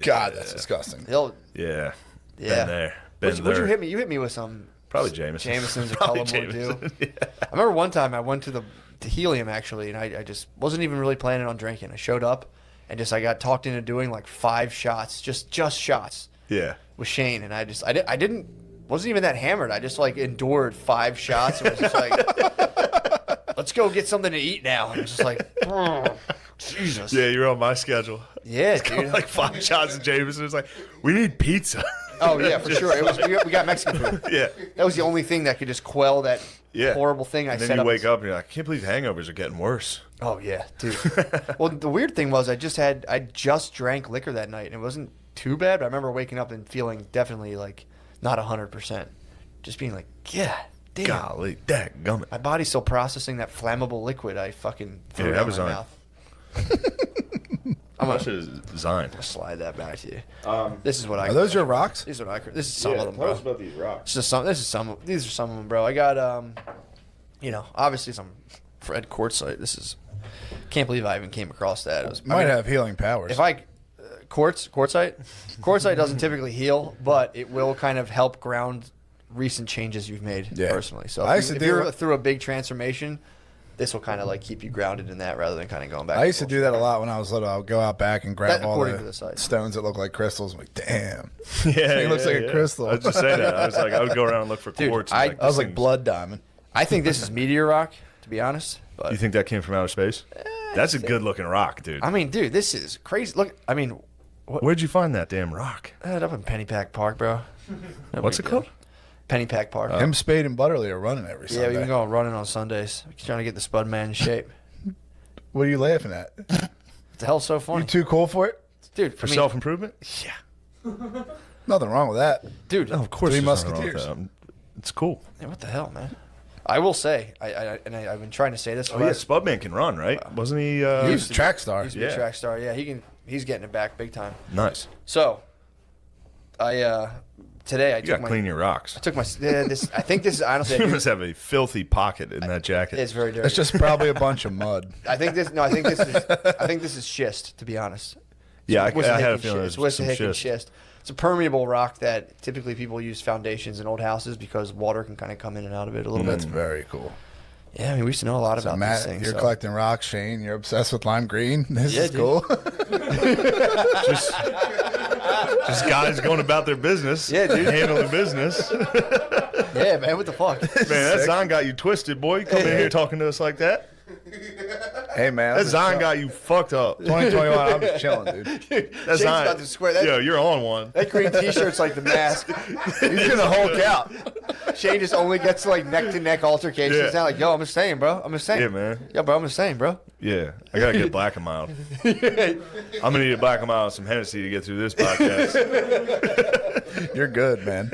God, that's disgusting. He'll, Yeah. yeah. Been there. Been What'd there. you hit me? You hit me with some Probably Jameson. Jameson's or Probably Cullimore too. Jameson, yeah. I remember one time I went to Helium actually, and I just wasn't even really planning on drinking. I showed up and I got talked into doing like 5 shots, just shots Yeah. with Shane, and I wasn't even that hammered. I just like endured 5 shots. It was just like, let's go get something to eat now. And it was just like, oh, Jesus. Yeah, you're on my schedule. Yeah, It's dude. like 5 shots of Jameson. It's like, we need pizza. Oh yeah, for sure. It was we got Mexican food. Yeah. That was the only thing that could just quell that Yeah. horrible thing I And then set you up. wake up and you're like, I can't believe hangovers are getting worse. Oh yeah, dude. Well, the weird thing was I just drank liquor that night, and it wasn't too bad. But I remember waking up and feeling definitely like not 100%, just being like, yeah, damn. Golly, dadgummit. My body's still processing that flammable liquid I fucking threw Yeah, that down was my on. mouth. How much is Zine? I'll slide that back to you. This is what I. Are those your rocks? These are what I. This is some of them, bro. about these rocks. These are some of them, bro. I got obviously some Fred Quartzite. This is can't believe I even came across that. It was, Might have healing powers. If I quartzite doesn't typically heal, but it will kind of help ground recent changes you've made personally. So if you're through a big transformation, this will kind of like keep you grounded in that rather than kind of going back. I used to do that a lot when I was little. I would go out back and grab all according the to the site. stones that look like crystals. I'm like, damn. Yeah, it looks like a crystal. I was just saying that. I was like, I would go around and look for quartz. I was like blood diamond. I think this is meteor rock, to be honest. But you think that came from outer space? That's a good looking rock, dude. I mean, dude, this is crazy. Look, I mean, where'd you find that damn rock? Up in Pennypack Park, bro. What's it called? Pennypack Park. Him, Spade, and Butterly are running every Sunday. Yeah, we've been going running on Sundays. We're trying to get the Spud Man in shape. What are you laughing at? The hell's so funny? You too cool for it? Dude, for self-improvement? Yeah. Nothing wrong with that. Dude, of course Three there's nothing wrong with Musketeers. that. It's cool. Yeah, what the hell, man? I will say, I've been trying to say this. Oh, yeah, Spudman can run, right? Wasn't he? He was a track star. He used to be a track star. Yeah, he's getting it back big time. Nice. So, today I You got to clean your rocks. I took my I think this is honestly. You must have a filthy pocket in that jacket. It's very dirty. It's just probably a bunch of mud. I think this is schist, to be honest. Yeah, I had a Wissahickon feeling it's it was some Wissahickon schist. It's a permeable rock that typically people use foundations in old houses because water can kind of come in and out of it a little That's bit. very cool. Yeah, I mean, we used to know a lot So about Matt, these things. you're so. collecting rocks, Shane. You're obsessed with lime green. This is dude. cool. Just guys going about their business. Yeah, dude. Handling business. Yeah, man, what the fuck? Man, that Zon got you twisted, boy. You come in here talking to us like that. Hey, man. That Zon got you fucked up. 2021, I'm just chilling, dude. That's Shane's about to swear that. Yo, you're on one. That green T-shirt's like the mask. He's gonna Hulk out. Shane just only gets like neck-to-neck altercations. Yeah. It's not like, yo, I'm just saying, bro. I'm just saying. Yeah, man. Yeah, bro, I'm just saying, bro. Yeah, I gotta get black and mild. I'm gonna need a black and mild and some Hennessy to get through this podcast. You're good, man.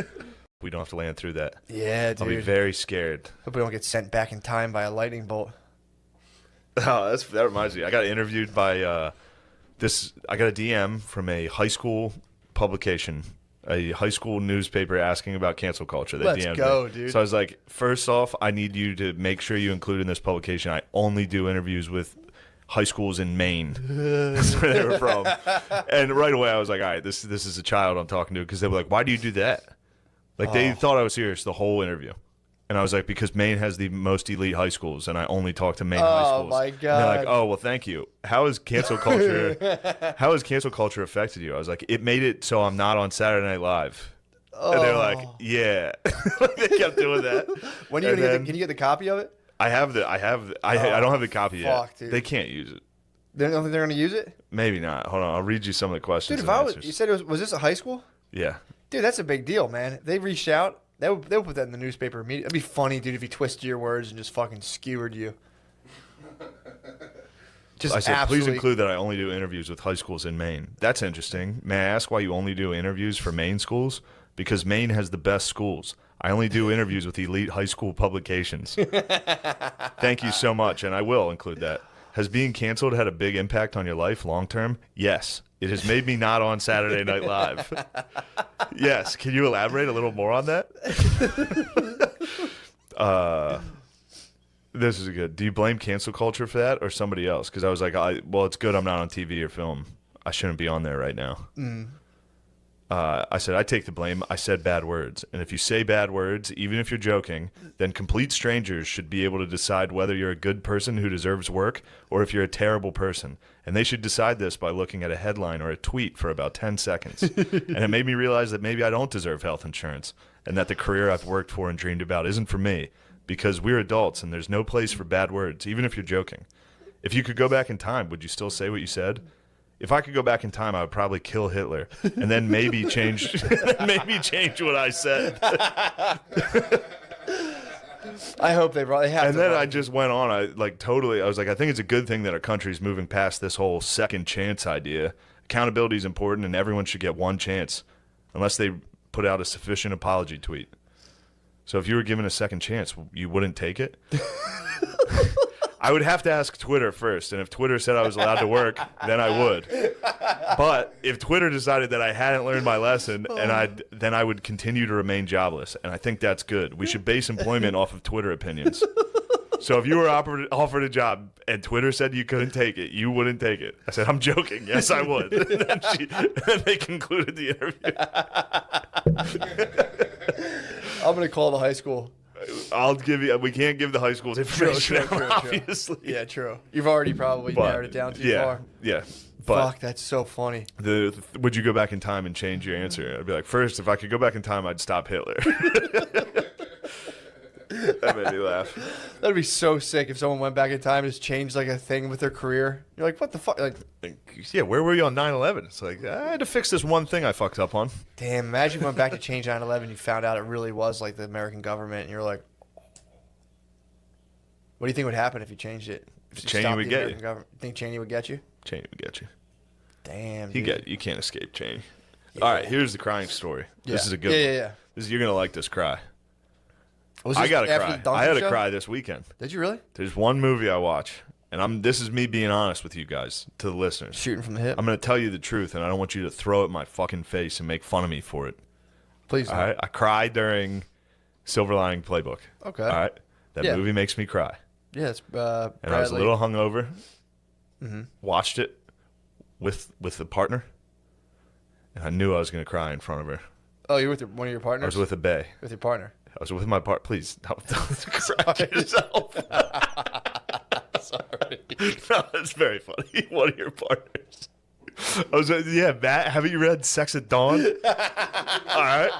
We don't have to land through that. Yeah, dude. I'll be very scared. Hope we don't get sent back in time by a lightning bolt. Oh, that reminds me. I got interviewed by I got a DM from a high school publication, a high school newspaper asking about cancel culture. They Let's DM'd go, me. dude. So I was like, first off, I need you to make sure you include in this publication. I only do interviews with high schools in Maine. That's where they were from. And right away, I was like, all right, this is a child I'm talking to, because they were like, why do you do that? Like they thought I was serious the whole interview. And I was like, because Maine has the most elite high schools, and I only talk to Maine high schools. Oh my And they're like, God. oh well, thank you. How has cancel culture? How has cancel culture affected you? I was like, it made it so I'm not on Saturday Night Live. And they're like, yeah. They kept doing that. When are you gonna can you get the copy of it? I don't have the copy fuck, yet. dude. They can't use it. They don't think they're gonna use it? Maybe not. Hold on, I'll read you some of the questions. Dude, if and I was, answers. you said was this a high school? Yeah. Dude, that's a big deal, man. They reached out. They would put that in the newspaper immediately. It'd be funny, dude, if he twisted your words and just fucking skewered you. Just I said, absolutely. please include that I only do interviews with high schools in Maine. That's interesting. May I ask why you only do interviews for Maine schools? Because Maine has the best schools. I only do interviews with elite high school publications. Thank you so much, and I will include that. Has being canceled had a big impact on your life long term? Yes. It has made me not on Saturday Night Live. Yes. Can you elaborate a little more on that? This is good. Do you blame cancel culture for that or somebody else? Because I was like, well, it's good I'm not on TV or film. I shouldn't be on there right now. I said, I take the blame. I said bad words. And if you say bad words, even if you're joking, then complete strangers should be able to decide whether you're a good person who deserves work or if you're a terrible person. And they should decide this by looking at a headline or a tweet for about 10 seconds. And it made me realize that maybe I don't deserve health insurance and that the career I've worked for and dreamed about isn't for me, because we're adults and there's no place for bad words, even if you're joking. If you could go back in time, would you still say what you said? If I could go back in time, I would probably kill Hitler and then maybe change what I said. I hope they have. And then I just went on. I was like, I think it's a good thing that our country's moving past this whole second chance idea. Accountability is important, and everyone should get one chance, unless they put out a sufficient apology tweet. So if you were given a second chance, you wouldn't take it? I would have to ask Twitter first, and if Twitter said I was allowed to work, then I would. But if Twitter decided that I hadn't learned my lesson, then I would continue to remain jobless, and I think that's good. We should base employment off of Twitter opinions. So if you were offered a job and Twitter said you couldn't take it, you wouldn't take it. I said, I'm joking. Yes, I would. And then they concluded the interview. I'm going to call the high school. I'll give you. We can't give the high school's information True. obviously. Yeah, true. You've already probably narrowed it down too far. Yeah. But fuck, that's so funny. Would you go back in time and change your answer? I'd be like, first, if I could go back in time, I'd stop Hitler. That made me laugh. That'd be so sick if someone went back in time and just changed like a thing with their career. You're like, what the fuck? Like, yeah, where were you on 9/11? It's like, I had to fix this one thing I fucked up on. damn, imagine you went back to change 9/11, you found out it really was like the American government, and you're like, what do you think would happen if you changed it? If you Cheney stopped would the get American you. government? Think Cheney would get you? Cheney would get you. Damn, You can't escape Cheney. All right, here's the crying story. This is a good one. Yeah. You're going to like this cry. Was I this got to after cry. the Duncan I had to show? cry this weekend. Did you really? There's one movie I watch, and this is me being honest with you guys, to the listeners. Shooting from the hip. I'm going to tell you the truth, and I don't want you to throw it in my fucking face and make fun of me for it. Please. All right? I cried during Silver Lining Playbook. Okay. All right? That Yeah. movie makes me cry. Yeah, it's And I was a little hungover. Mm-hmm. Watched it with the partner, and I knew I was going to cry in front of her. Oh, you're with one of your partners? I was with a bae. With your partner? I was with my partner. Please, don't correct yourself. Sorry. No, it's very funny. One of your partners. I was Matt, haven't you read Sex at Dawn? All right.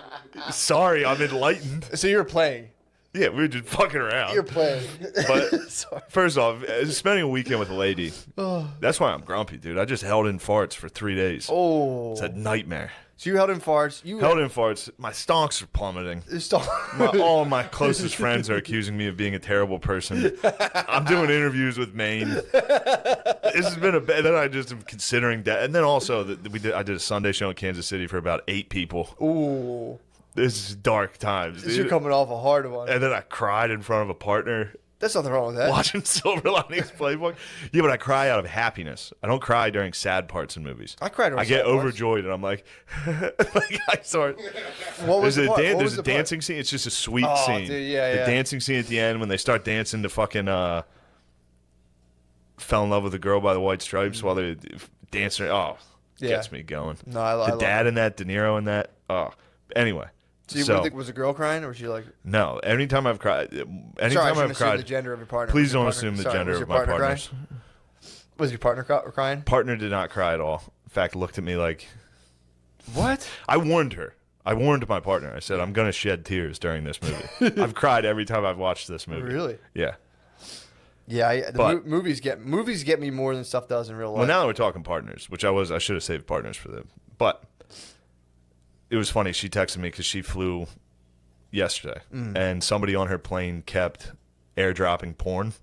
Sorry, I'm enlightened. So you were playing? Yeah, we were just fucking around. You're playing. But first off, spending a weekend with a lady, that's why I'm grumpy, dude. I just held in farts for 3 days. Oh. It's a nightmare. So you held in farts. Held in farts. My stonks are plummeting. All my closest friends are accusing me of being a terrible person. I'm doing interviews with Maine. This has been then I just am considering that. And then also, I did a Sunday show in Kansas City for about 8 people. Ooh. This is dark times, dude. You're coming off a hard one. And then I cried in front of a partner. There's nothing wrong with that. Watching Silver Linings Playbook. Yeah, but I cry out of happiness. I don't cry during sad parts in movies. I cry during I get sad parts. overjoyed, and I'm like, I start. What was There's a dancing scene. It's just a sweet scene. Dude, yeah. The dancing scene at the end when they start dancing to fucking Fell in Love with a Girl by the White Stripes while they're dancing. Oh, gets me going. No, I the love dad in that, De Niro in that. Oh, anyway. So, was the girl crying, or was she like? No. Anytime I've cried, The gender of your partner. Please don't assume the gender of my partners. Crying? Was your partner crying? Partner did not cry at all. In fact, looked at me like, "What?" I warned her. I warned my partner. I said, I'm going to shed tears during this movie. I've cried every time I've watched this movie. Really? Yeah. Yeah, movies get me more than stuff does in real life. Well, now that we're talking partners, which I should have saved partners for them. But it was funny. She texted me because she flew yesterday, and somebody on her plane kept airdropping porn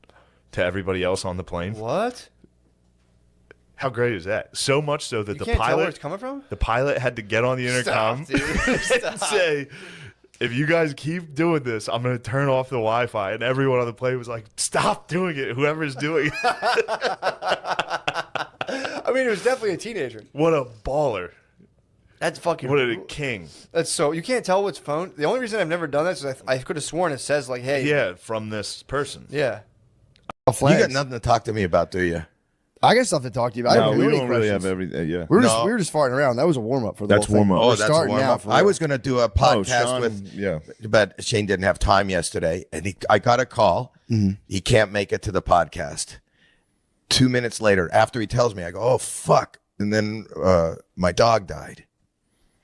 to everybody else on the plane. What? How great is that? So much so that you can't tell where it's coming from? The pilot had to get on the intercom and say, if you guys keep doing this, I'm going to turn off the Wi-Fi. And everyone on the plane was like, stop doing it, whoever's doing it. I mean, it was definitely a teenager. What a baller. That's fucking... What a king. That's so... You can't tell what's phone... The only reason I've never done that is I could have sworn it says, like, hey... Yeah, from this person. Yeah. You got nothing to talk to me about, do you? I got stuff to talk to you about. No, we don't really have everything. Yeah, we were just farting around. That was a warm up for the That's whole thing. warm up. Oh, We're that's a starting warm now up. for I real. was going to do a podcast Sean, but Shane didn't have time yesterday, and I got a call. He can't make it to the podcast. 2 minutes later, after he tells me, I go, "Oh fuck!" And then my dog died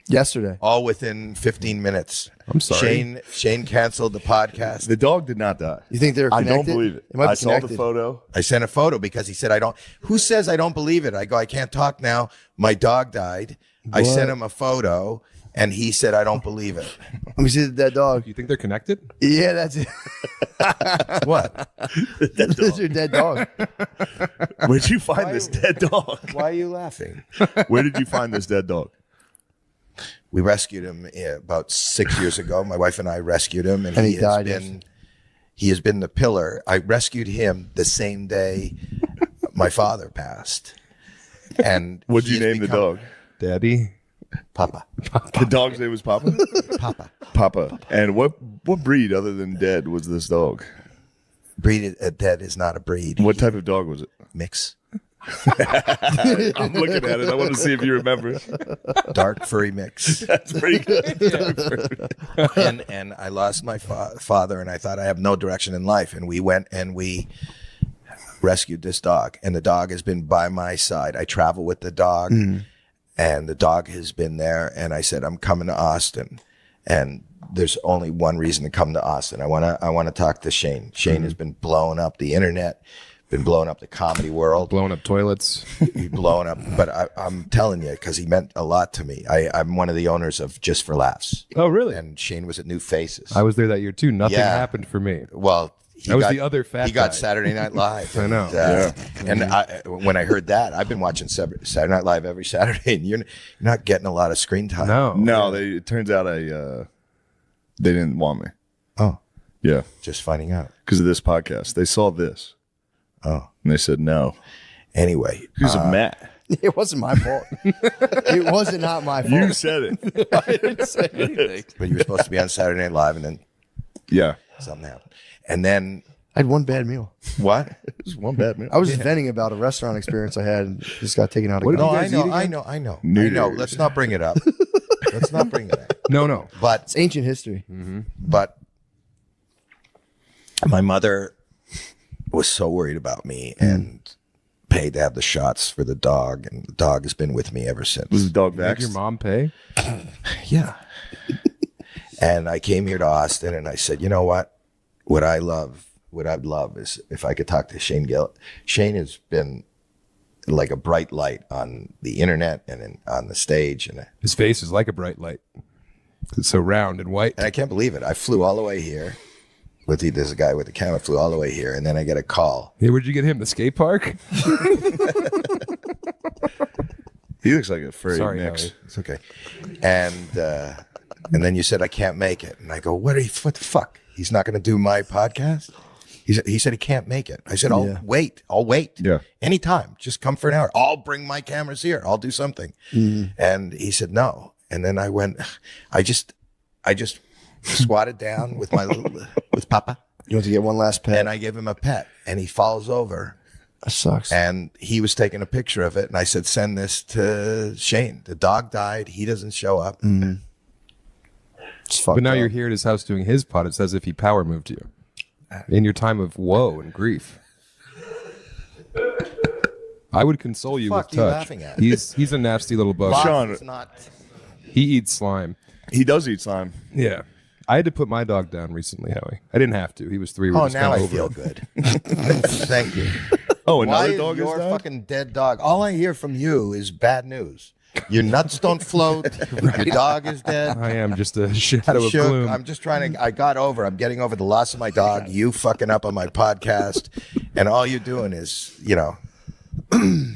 yesterday. All within 15 minutes. I'm sorry. Shane canceled the podcast. The dog did not die. You think they're connected? I don't believe it. Might be I saw the connected. photo. I sent a photo because he said, I don't. Who says I don't believe it? I go, I can't talk now. My dog died. I sent him a photo, and he said, I don't believe it. Let me see the dead dog. You think they're connected? Yeah, that's it. What? That's your dead dog. Where'd you find this dead dog? Why are you laughing? Where did you find this dead dog? We rescued him about 6 years ago. My wife and I rescued him, and he died. He has been the pillar. I rescued him the same day my father passed. And What'd you name the dog? Daddy? Papa. The dog's name was Papa? Papa. Papa. And what breed other than dead was this dog? breed that is not a breed. What type of dog was it? Mix. I'm looking at it. I want to see if you remember. Dark furry mix. That's pretty good. and I lost my father, and I thought I have no direction in life. And we went and we rescued this dog, and the dog has been by my side. I travel with the dog, and the dog has been there. And I said, I'm coming to Austin, and there's only one reason to come to Austin. I want to talk to Shane. Shane has been blowing up the internet. Been blowing up the comedy world, blowing up toilets, blowing up. But I'm telling you, because he meant a lot to me. I'm one of the owners of Just for Laughs. Oh, really? And Shane was at New Faces. I was there that year too. Nothing happened for me. Well, I was the other fat. He got Saturday Night Live. I know. And when I heard that, I've been watching Saturday Night Live every Saturday, and you're not getting a lot of screen time. No. It turns out they didn't want me. Oh, yeah. Just finding out because of this podcast. They saw this. Oh. And they said no. Anyway. Who's Matt? It wasn't my fault. It wasn't not my fault. You said it. I didn't say anything. But you were supposed to be on Saturday Night Live, and then something happened. And then I had one bad meal. What? It was one bad meal. I was just venting about a restaurant experience I had and just got taken out of I know. Let's not bring it up. Let's not bring it up. No. But it's ancient history. But my mother was so worried about me and paid to have the shots for the dog, and the dog has been with me ever since. Was the dog Did your mom pay? Yeah. And I came here to Austin, and I said, you know what? What I'd love is if I could talk to Shane Gillis. Shane has been like a bright light on the internet and on the stage. And his face is like a bright light. It's so round and white. And I can't believe it. I flew all the way here. There's a guy with a camera, flew all the way here, and then I get a call. Hey, where'd you get him? The skate park? He looks like a furry mix. Howie. It's okay. And then you said I can't make it, and I go, what the fuck? He's not going to do my podcast? He said he can't make it. I said, I'll wait. Yeah. Anytime. Just come for an hour. I'll bring my cameras here. I'll do something. And he said no. And then I went. I just swatted down with with Papa. You want to get one last pet? And I gave him a pet, and he falls over. That sucks. And he was taking a picture of it, and I said, send this to Shane. The dog died. He doesn't show up. But now you're here at his house doing his pod. It's as if he power moved you in your time of woe and grief. I would console you with What the fuck are you touch. laughing at? He's a nasty little bug. Sean, He eats slime. He does eat slime. Yeah. I had to put my dog down recently, Howie. I didn't have to. He was 3 weeks. Oh, now I feel good. Thank you. Oh, Why another is dog is your that? fucking dead dog? All I hear from you is bad news. Your nuts don't float. Your dog is dead. I am just a shadow of Shook. gloom. I'm just trying to. I'm getting over the loss of my dog. You fucking up on my podcast, and all you're doing is,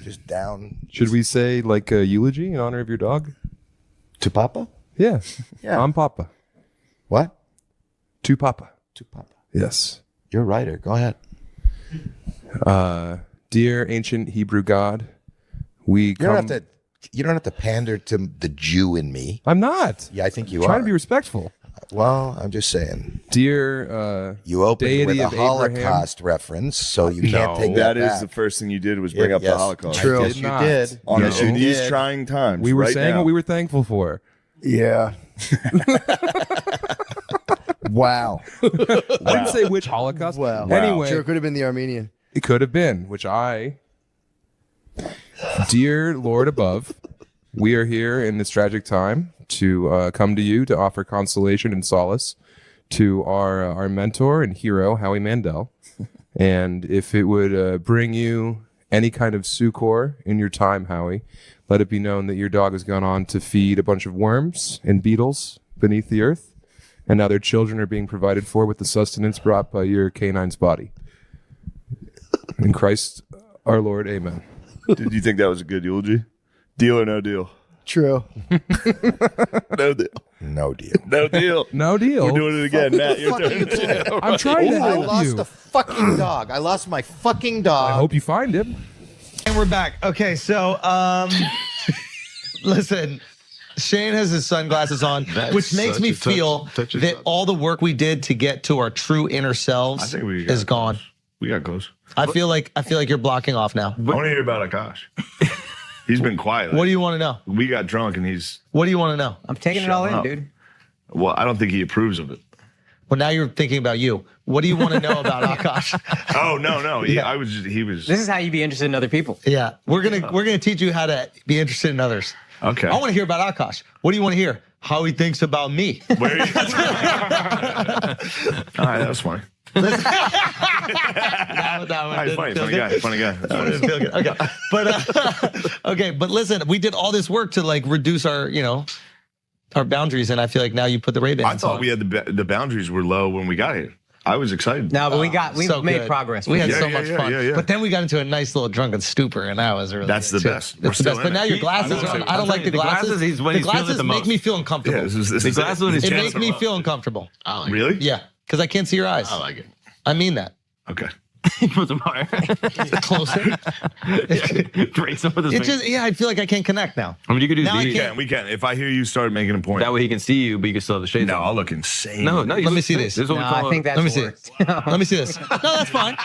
just down. Should we say like a eulogy in honor of your dog? To Papa? Yeah. Yeah. I'm Papa. What? To Papa. To Papa. Yes. You're a writer. Go ahead. Dear ancient Hebrew God, You don't have to pander to the Jew in me. I'm not. Yeah, I think you I'm are. trying to be respectful. Well, I'm just saying. Dear you opened deity with a of Abraham. Holocaust reference, so you can't No. take that That is back. the first thing you did was bring up the Holocaust. True. Yes, you not. did. In you these did. trying times. We were right saying now. what we were thankful for. Yeah. Wow. I didn't say which Holocaust. Wow. Anyway, Sure, it could have been the Armenian. it could have been, dear Lord above, we are here in this tragic time to come to you to offer consolation and solace to our mentor and hero, Howie Mandel. And if it would bring you any kind of succor in your time, Howie, let it be known that your dog has gone on to feed a bunch of worms and beetles beneath the earth, and now their children are being provided for with the sustenance brought by your canine's body. In Christ our Lord, amen. Did you think that was a good eulogy? Deal or no deal? True. No deal. No deal. No deal. No deal. We're doing it again, Matt. Your turn. I'm trying to I help lost you. a fucking dog. I lost my fucking dog. I hope you find him. And we're back. Okay, so listen, Shane has his sunglasses on, which makes me feel that all the work we did to get to our true inner selves is gone. We got close. I feel like you're blocking off now. I want to hear about Akash. He's been quiet. What do you want to know? We got drunk and he's. What do you want to know? I'm taking it all in, dude. Well, I don't think he approves of it. Well, now you're thinking about you. What do you want to know about Akash? Oh no. He was. This is how you be interested in other people. Yeah, we're gonna teach you how to be interested in others. Okay. I want to hear about Akash. What do you want to hear? How he thinks about me. All right, that was funny. Funny guy. Okay, but listen, we did all this work to like reduce our boundaries, and I feel like now you put the Ray-Bans on. I thought we had the boundaries were low when we got here. I was excited. No, but we made progress. We had so much fun. Yeah. But then we got into a nice little drunken stupor, and that was really that's the best. That's the best. But now your glasses are on. I don't like the glasses. The glasses make me feel uncomfortable. The glasses when it makes me feel uncomfortable. Really? Yeah, because I can't see your eyes. I like it. I mean that. Okay. Put them higher. Closer. Break some of this. It just I feel like I can't connect now. I mean, you could do We can. If I hear you start making a point, that way he can see you, but you can still have the shades. No, on. I'll look insane. No. Let me see this. This is what we call I think that's Let me see this. Let me see this. No, that's fine.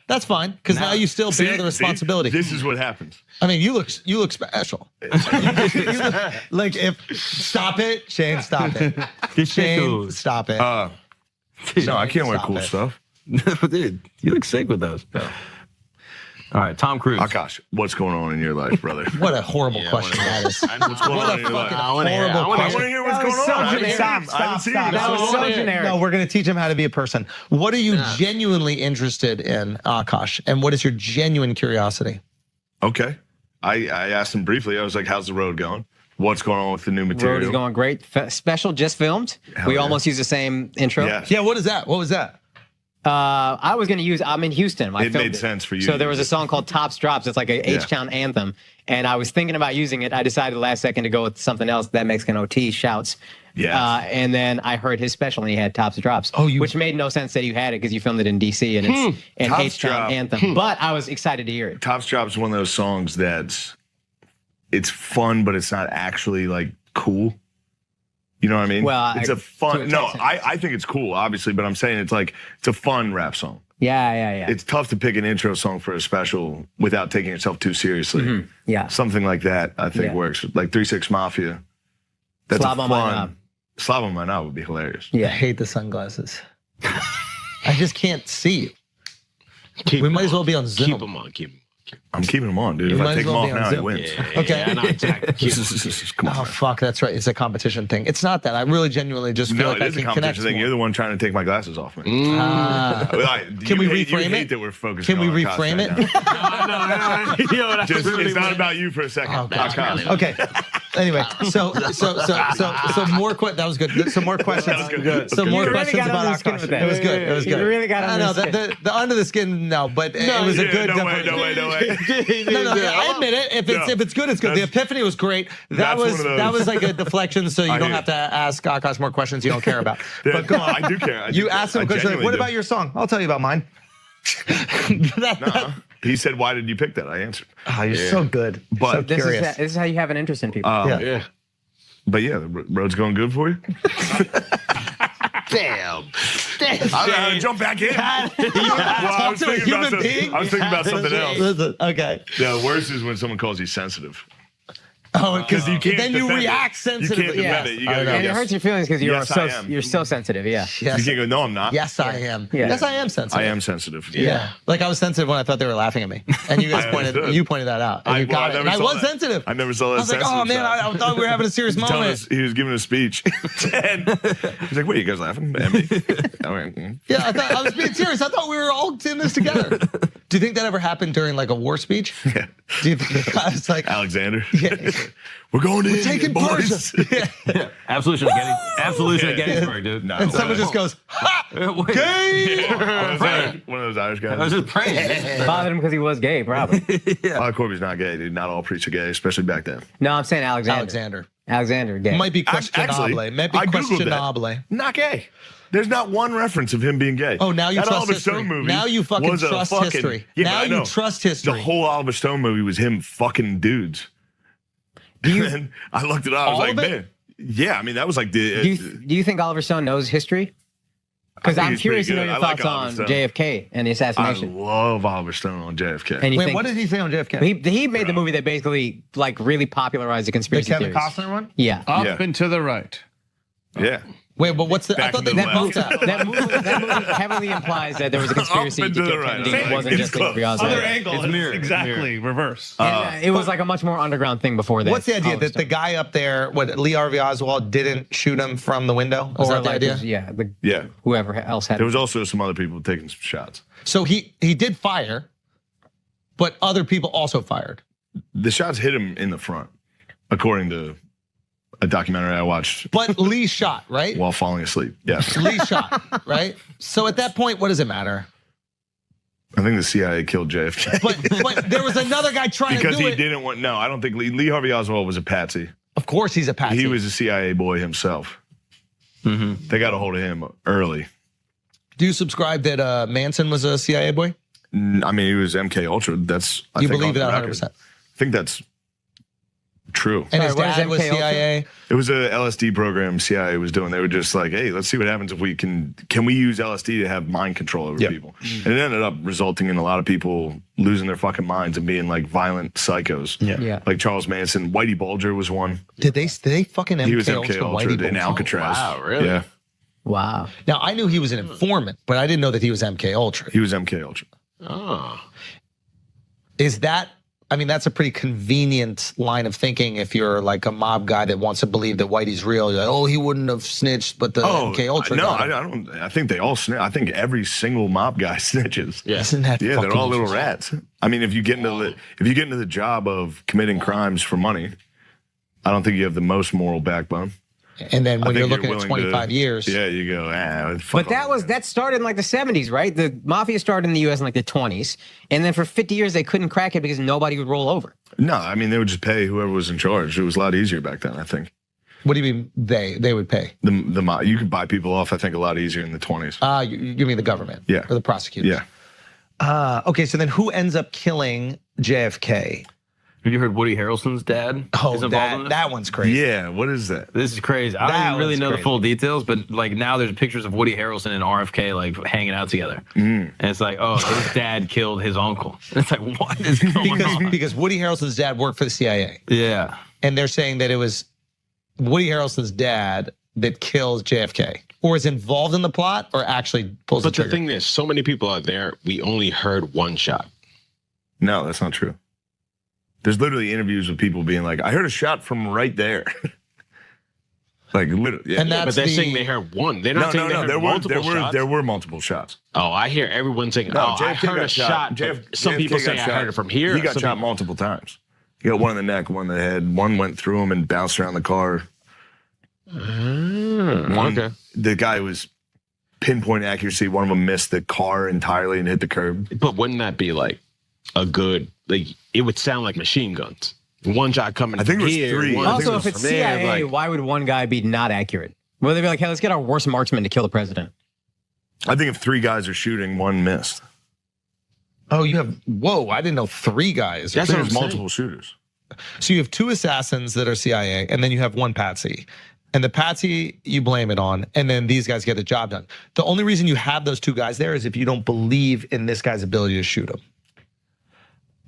That's fine because now you still bear the responsibility. This is what happens. I mean, you look special. You look, like stop it, Shane. Stop it. Shane, stop it. No, I can't wear cool stuff. Dude, you look sick with those. Yeah. All right, Tom Cruise. Akash, what's going on in your life, brother? What a horrible question that is. What's going on in your life? I want to hear what's going on. Stop. That was so generic. No, we're going to teach him how to be a person. What are you genuinely interested in, Akash? And what is your genuine curiosity? Okay. I asked him briefly. I was like, how's the road going? What's going on with the new material? Road is going great. Special just filmed. We almost used the same intro. Yes. Yeah, what is that? What was that? I was going to use, I'm in Houston. It made sense for you. So there was a song called Tops Drops. It's like a H-Town anthem. And I was thinking about using it. I decided last second to go with something else. That Mexican OT shouts. Yeah. And then I heard his special and he had Tops Drops. Which made no sense that you had it because you filmed it in DC and it's an H-Town anthem. But I was excited to hear it. Tops Drops is one of those songs that's, it's fun, but it's not actually like cool. You know what I mean? Well, it's a fun. No, I think it's cool, obviously, but I'm saying it's a fun rap song. Yeah. It's tough to pick an intro song for a special without taking yourself too seriously. Yeah. Something like that, I think works. Like 3 6 Mafia. That's Slob on my knob. Slob on my knob would be hilarious. Yeah, I hate the sunglasses. I just can't see you. We might as well be on Zoom. Keep them on. I'm keeping them on, dude. If I take them off now, he wins. Okay. Yeah, no, exactly. Come on. Oh, fuck, that's right. It's a competition thing. It's not that. I really genuinely just feel like I it is a can connect competition thing. more. You're the one trying to take my glasses off, man. Can we reframe it? That we're focusing Can we on reframe it? No. It's not about you for a second. Okay. Anyway, so more that was good. Some more questions. That was good. Some more You really questions got about under the skin Akash. with that. It was good. It was good. You really got under the skin. The under the skin, no, but it was a good. No way. No, I admit it. If it's good, it's good. The epiphany was great. That was like a deflection, so you don't have to ask Akash more questions you don't care about. But go on. I do care. You asked him a question. What about your song? I'll tell you about mine. He said, "Why did you pick that?" I answered. Oh, you're so good. But so curious. This is how you have an interest in people. Yeah. But yeah, the road's going good for you. Damn. I'm gonna jump back in. I was thinking about something else. Listen, okay. The worst is when someone calls you sensitive. Oh, because you can't. Then you react You sensitively. can't defend it. You gotta And it hurts your feelings because you're so sensitive. Yeah. You can't go. No, I'm not. Yes, I am. Yeah. Yes, I am sensitive. I am sensitive. Yeah. Like I was sensitive when I thought they were laughing at me, and you guys pointed that out. And you got it. And I was sensitive. I never saw that. I was like, oh man, I thought we were having a serious moment. He was giving a speech. And he's like, "Wait, you guys laughing at me?" Yeah, I thought I was being serious. I thought we were all in this together. Do you think that ever happened during like a war speech? Yeah. Do you think I was like Alexander? Yeah. We're going in. We're taking boys. Persia. Absolution at Gettysburg, dude. No, and someone just goes, "Ha! Gay!" One of those Irish guys. I was just praying. Bothered him because he was gay, probably. Corby's not gay, dude. Not all priests are gay, especially back then. No, I'm saying Alexander, gay. Might be questionable. Might be questionable. Not gay. There's not one reference of him being gay. Oh, now you that trust Oliver history. Stone movie Now you fucking trust history. Yeah, now you trust history. The whole Oliver Stone movie was him fucking dudes. And I looked it up. I was all like, of it? man. Yeah, I mean, that was like the. Do you think Oliver Stone knows history? Because I'm curious to know your thoughts on JFK and the assassination. I love Oliver Stone on JFK. And Wait, what did he say on JFK? He made the movie that basically like really popularized the conspiracy The Kevin theories. Costner one? Yeah. Up and to the right. Yeah. Wait, but what's the? I thought that movie heavily implies that there was a conspiracy to kill Kennedy. It wasn't just Lee Harvey Oswald. Other angle. It's mirror. Exactly. Reverse. It was like a much more underground thing before that. What's the idea that the guy up there, Lee Harvey Oswald, didn't shoot him from the window? Is that the idea? Yeah. Whoever else had. There was also some other people taking some shots. So he did fire, but other people also fired. The shots hit him in the front, according to a documentary I watched. But Lee shot, right? While falling asleep. Yes. Lee shot, right? So at that point, what does it matter? I think the CIA killed JFK. But there was another guy trying because to do he didn't want. No, I don't think Lee Harvey Oswald was a patsy. Of course, he's a patsy. He was a CIA boy himself. Mm-hmm. They got a hold of him early. Do you subscribe that Manson was a CIA boy? I mean, he was MK Ultra. That's you believe that 100%. I think that's true. And his dad was CIA. It was a LSD program CIA was doing. They were just like, hey, let's see what happens if we can we use LSD to have mind control over people. And it ended up resulting in a lot of people losing their fucking minds and being like violent psychos. Yeah. Like Charles Manson. Whitey Bulger was one. Did they fucking MK He was Ultra MK Ultra Whitey in Bulger? Alcatraz. Wow, really? Yeah. Wow. Now I knew he was an informant, but I didn't know that he was MK Ultra. He was MK Ultra. Oh. Is that, I mean, that's a pretty convenient line of thinking if you're like a mob guy that wants to believe that Whitey's real. You're like, oh, he wouldn't have snitched, but the MK Ultra No, got I him. don't. I think they all snitch. I think every single mob guy snitches. Yeah. Isn't that they're fucking all little interesting? rats. I mean, if you get into the job of committing crimes for money, I don't think you have the most moral backbone. And then when I you're think looking at 25 years. Yeah, you go, But that started in like the 70s, right? The mafia started in the U.S. in like the 20s, and then for 50 years they couldn't crack it because nobody would roll over. No, I mean they would just pay whoever was in charge. It was a lot easier back then, I think. What do you mean they would pay? You could buy people off, I think, a lot easier in the 20s. You mean the government? Yeah. Or the prosecutors? Yeah. Okay, so then who ends up killing JFK? Have you heard Woody Harrelson's dad? Oh, is involved in this? that one's crazy. Yeah, what is that? This is crazy. I don't really know the full details, but like now there's pictures of Woody Harrelson and RFK like hanging out together. And it's like, oh, his dad killed his uncle. And it's like, what is going on? Because Woody Harrelson's dad worked for the CIA. Yeah. And they're saying that it was Woody Harrelson's dad that kills JFK. Or is involved in the plot or actually pulls the trigger. But the thing is, so many people out there, we only heard one shot. No, that's not true. There's literally interviews with people being like, I heard a shot from right there. Like literally. Yeah. And but they're saying they heard one. They're not saying they heard multiple shots. There were multiple shots. Oh, I hear everyone saying, I heard a shot. Some people say I heard it from here. He got shot multiple times. He got one in the neck, one in the head. One went through him and bounced around the car. Okay. The guy was pinpoint accuracy. One of them missed the car entirely and hit the curb. But wouldn't that be like a good, like, it would sound like machine guns. One shot coming. I think it was here, 3. Also, if it's CIA, why would one guy be not accurate? Well, they'd be like, hey, let's get our worst marksman to kill the president. I think if 3 guys are shooting, 1 missed. Oh, you have, whoa, I didn't know 3 guys. There's multiple shooters. So you have 2 assassins that are CIA, and then you have 1 patsy. And the patsy, you blame it on, and then these guys get the job done. The only reason you have those 2 guys there is if you don't believe in this guy's ability to shoot him.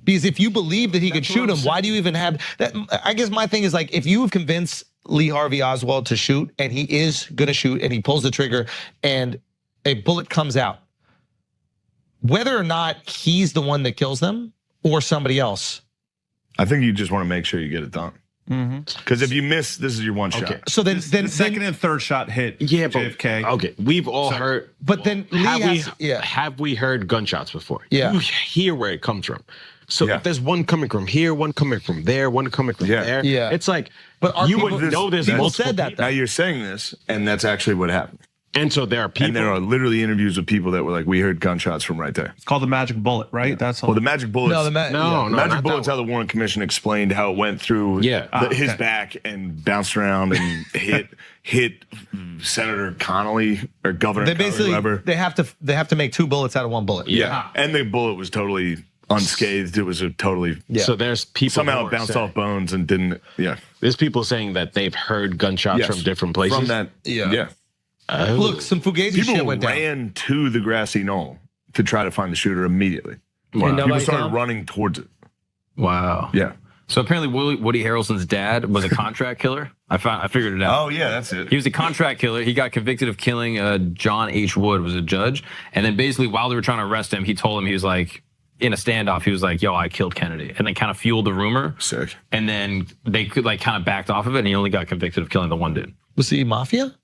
Because if you believe that he could shoot him, why do you even have that? I guess my thing is like, if you have convinced Lee Harvey Oswald to shoot, and he is gonna shoot, and he pulls the trigger, and a bullet comes out, whether or not he's the one that kills them or somebody else. I think you just want to make sure you get it done. Because if you miss, this is your one shot. So then the second and third shot hit JFK. Okay, we've all heard. But then have we heard gunshots before? Yeah. You hear where it comes from. So if there's one coming from here, one coming from there, one coming from there. Yeah. It's like, but you would know there's multiple people. Now you're saying this, and that's actually what happened. And so there are people. And there are literally interviews with people that were like, we heard gunshots from right there. It's called the magic bullet, right? That's all. Well, the magic bullet. No, the not magic bullet's that how the Warren Commission explained how it went through his back and bounced around and hit Senator Connolly or Governor They Connolly, basically whoever. they have to make 2 bullets out of 1 bullet. Yeah, and the bullet was totally unscathed. It was a totally So there's people somehow who it are bounced saying- off bones and didn't. Yeah, There's people saying that they've heard gunshots from different places. From that, yeah. Oh. Look, some Fugazi People shit went down. ran to the grassy knoll to try to find the shooter immediately. Wow. People started running towards it. Wow. Yeah. So apparently Woody Harrelson's dad was a contract killer. I figured it out. Oh yeah, that's it. He was a contract killer. He got convicted of killing John H. Wood, was a judge. And then basically while they were trying to arrest him, he told him, he was like, in a standoff, he was like, yo, I killed Kennedy. And then kind of fueled the rumor. Sick. And then they could like kind of backed off of it, and he only got convicted of killing the one dude. Was he mafia?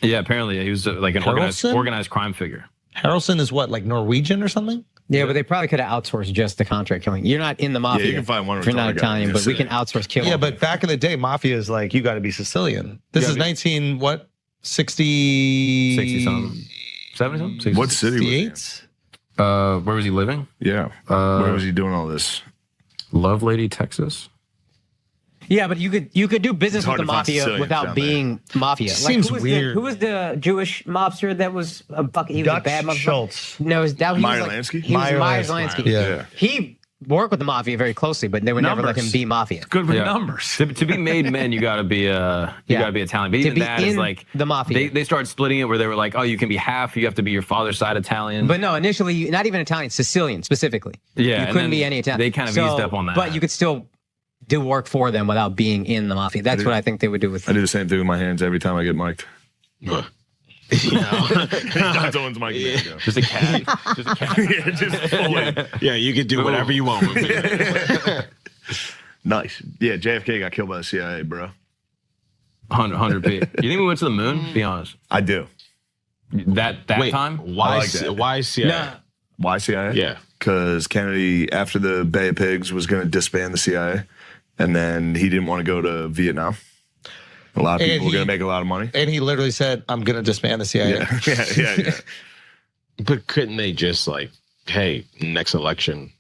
Yeah, apparently he was like an organized crime figure. Harrelson is what, like Norwegian or something? Yeah, but they probably could have outsourced just the contract killing. You're not in the mafia. Yeah, you can find one if you're not retarded guy Italian, and but just we say can outsource killing. Yeah, but back in the day, mafia is like, you got to be Sicilian. This is 19, what? 60... 60 something. 70 something? What city was he in? 68? Where was he living? Yeah. Where was he doing all this? Lovelady, Texas. Yeah, but you could do business It's hard with the to find mafia Sicilians without down being mafia. Seems who was weird. Who was the Jewish mobster that was a fucking? He was a Dutch bad motherfucker. Schultz. No, that he Meyer was like, Lansky? He was Meyer Meyer Lansky. Lansky. Yeah. He worked with the mafia very closely, but they would never let him be mafia. Good with Yeah. numbers. To be made men, you gotta be gotta be Italian. But To even be that is in like the mafia. They started splitting it where they were like, oh, you can be half. You have to be your father's side Italian. But no, initially, not even Italian, Sicilian specifically. Yeah, you and couldn't then be any Italian. they kind of eased up on that. But you could still do work for them without being in the mafia. That's what I think they would do with. I do the same thing with my hands every time I get mic'd. Anytime someone's mic'd me, I go. Just a cat. Just a cat. Yeah, just fully. Yeah, you can do whatever you want with it. Nice. Yeah, JFK got killed by the CIA, bro. 100 p. You think we went to the moon? Be honest. I do. That Wait, time? why? I like that. Why CIA? Nah. Why CIA? Yeah. Because Kennedy, after the Bay of Pigs, was going to disband the CIA, and then he didn't want to go to Vietnam. A lot of people were going to make a lot of money. And he literally said, I'm going to disband the CIA. Yeah. But couldn't they just like, hey, next election,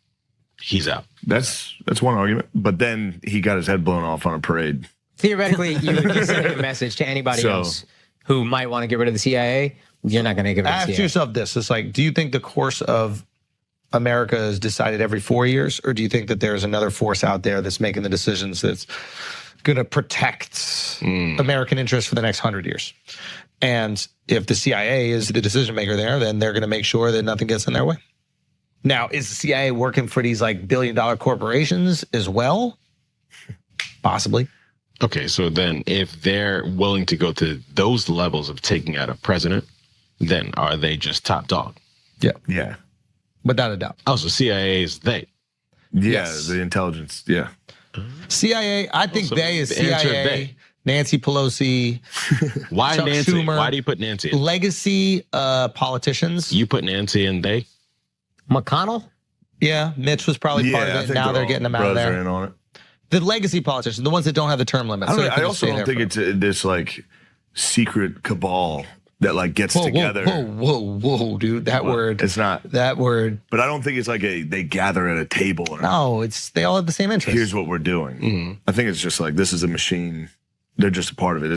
he's out? That's one argument. But then he got his head blown off on a parade. Theoretically, you would just send a message to anybody else who might want to get rid of the CIA. You're not going to give it to the Ask CIA. yourself this. It's like, do you think the course of America is decided every 4 years? Or do you think that there's another force out there that's making the decisions that's going to protect American interests for the next 100 years? And if the CIA is the decision maker there, then they're going to make sure that nothing gets in their way. Now, is the CIA working for these like billion-dollar corporations as well? Possibly. Okay, so then if they're willing to go to those levels of taking out a president, then are they just top dog? Yeah. Without a doubt. Oh, so CIA is they. Yeah, the intelligence. Yeah. CIA, I think Also, they is the answer CIA, they. Nancy Pelosi. Why Chuck Nancy? Schumer. Why do you put Nancy in? Legacy politicians. You put Nancy in they? McConnell? Yeah, Mitch was probably part I of it. think Now they're all getting them out of brothers there. are in on it. The legacy politicians, the ones that don't have the term limit. I, so they can I just also stay don't there think it's this like secret cabal that like gets together. Whoa, dude. That word. It's not. That word. But I don't think it's like they gather at a table. And No, they all have the same interest. here's what we're doing. I think it's just like this is a machine. They're just a part of it.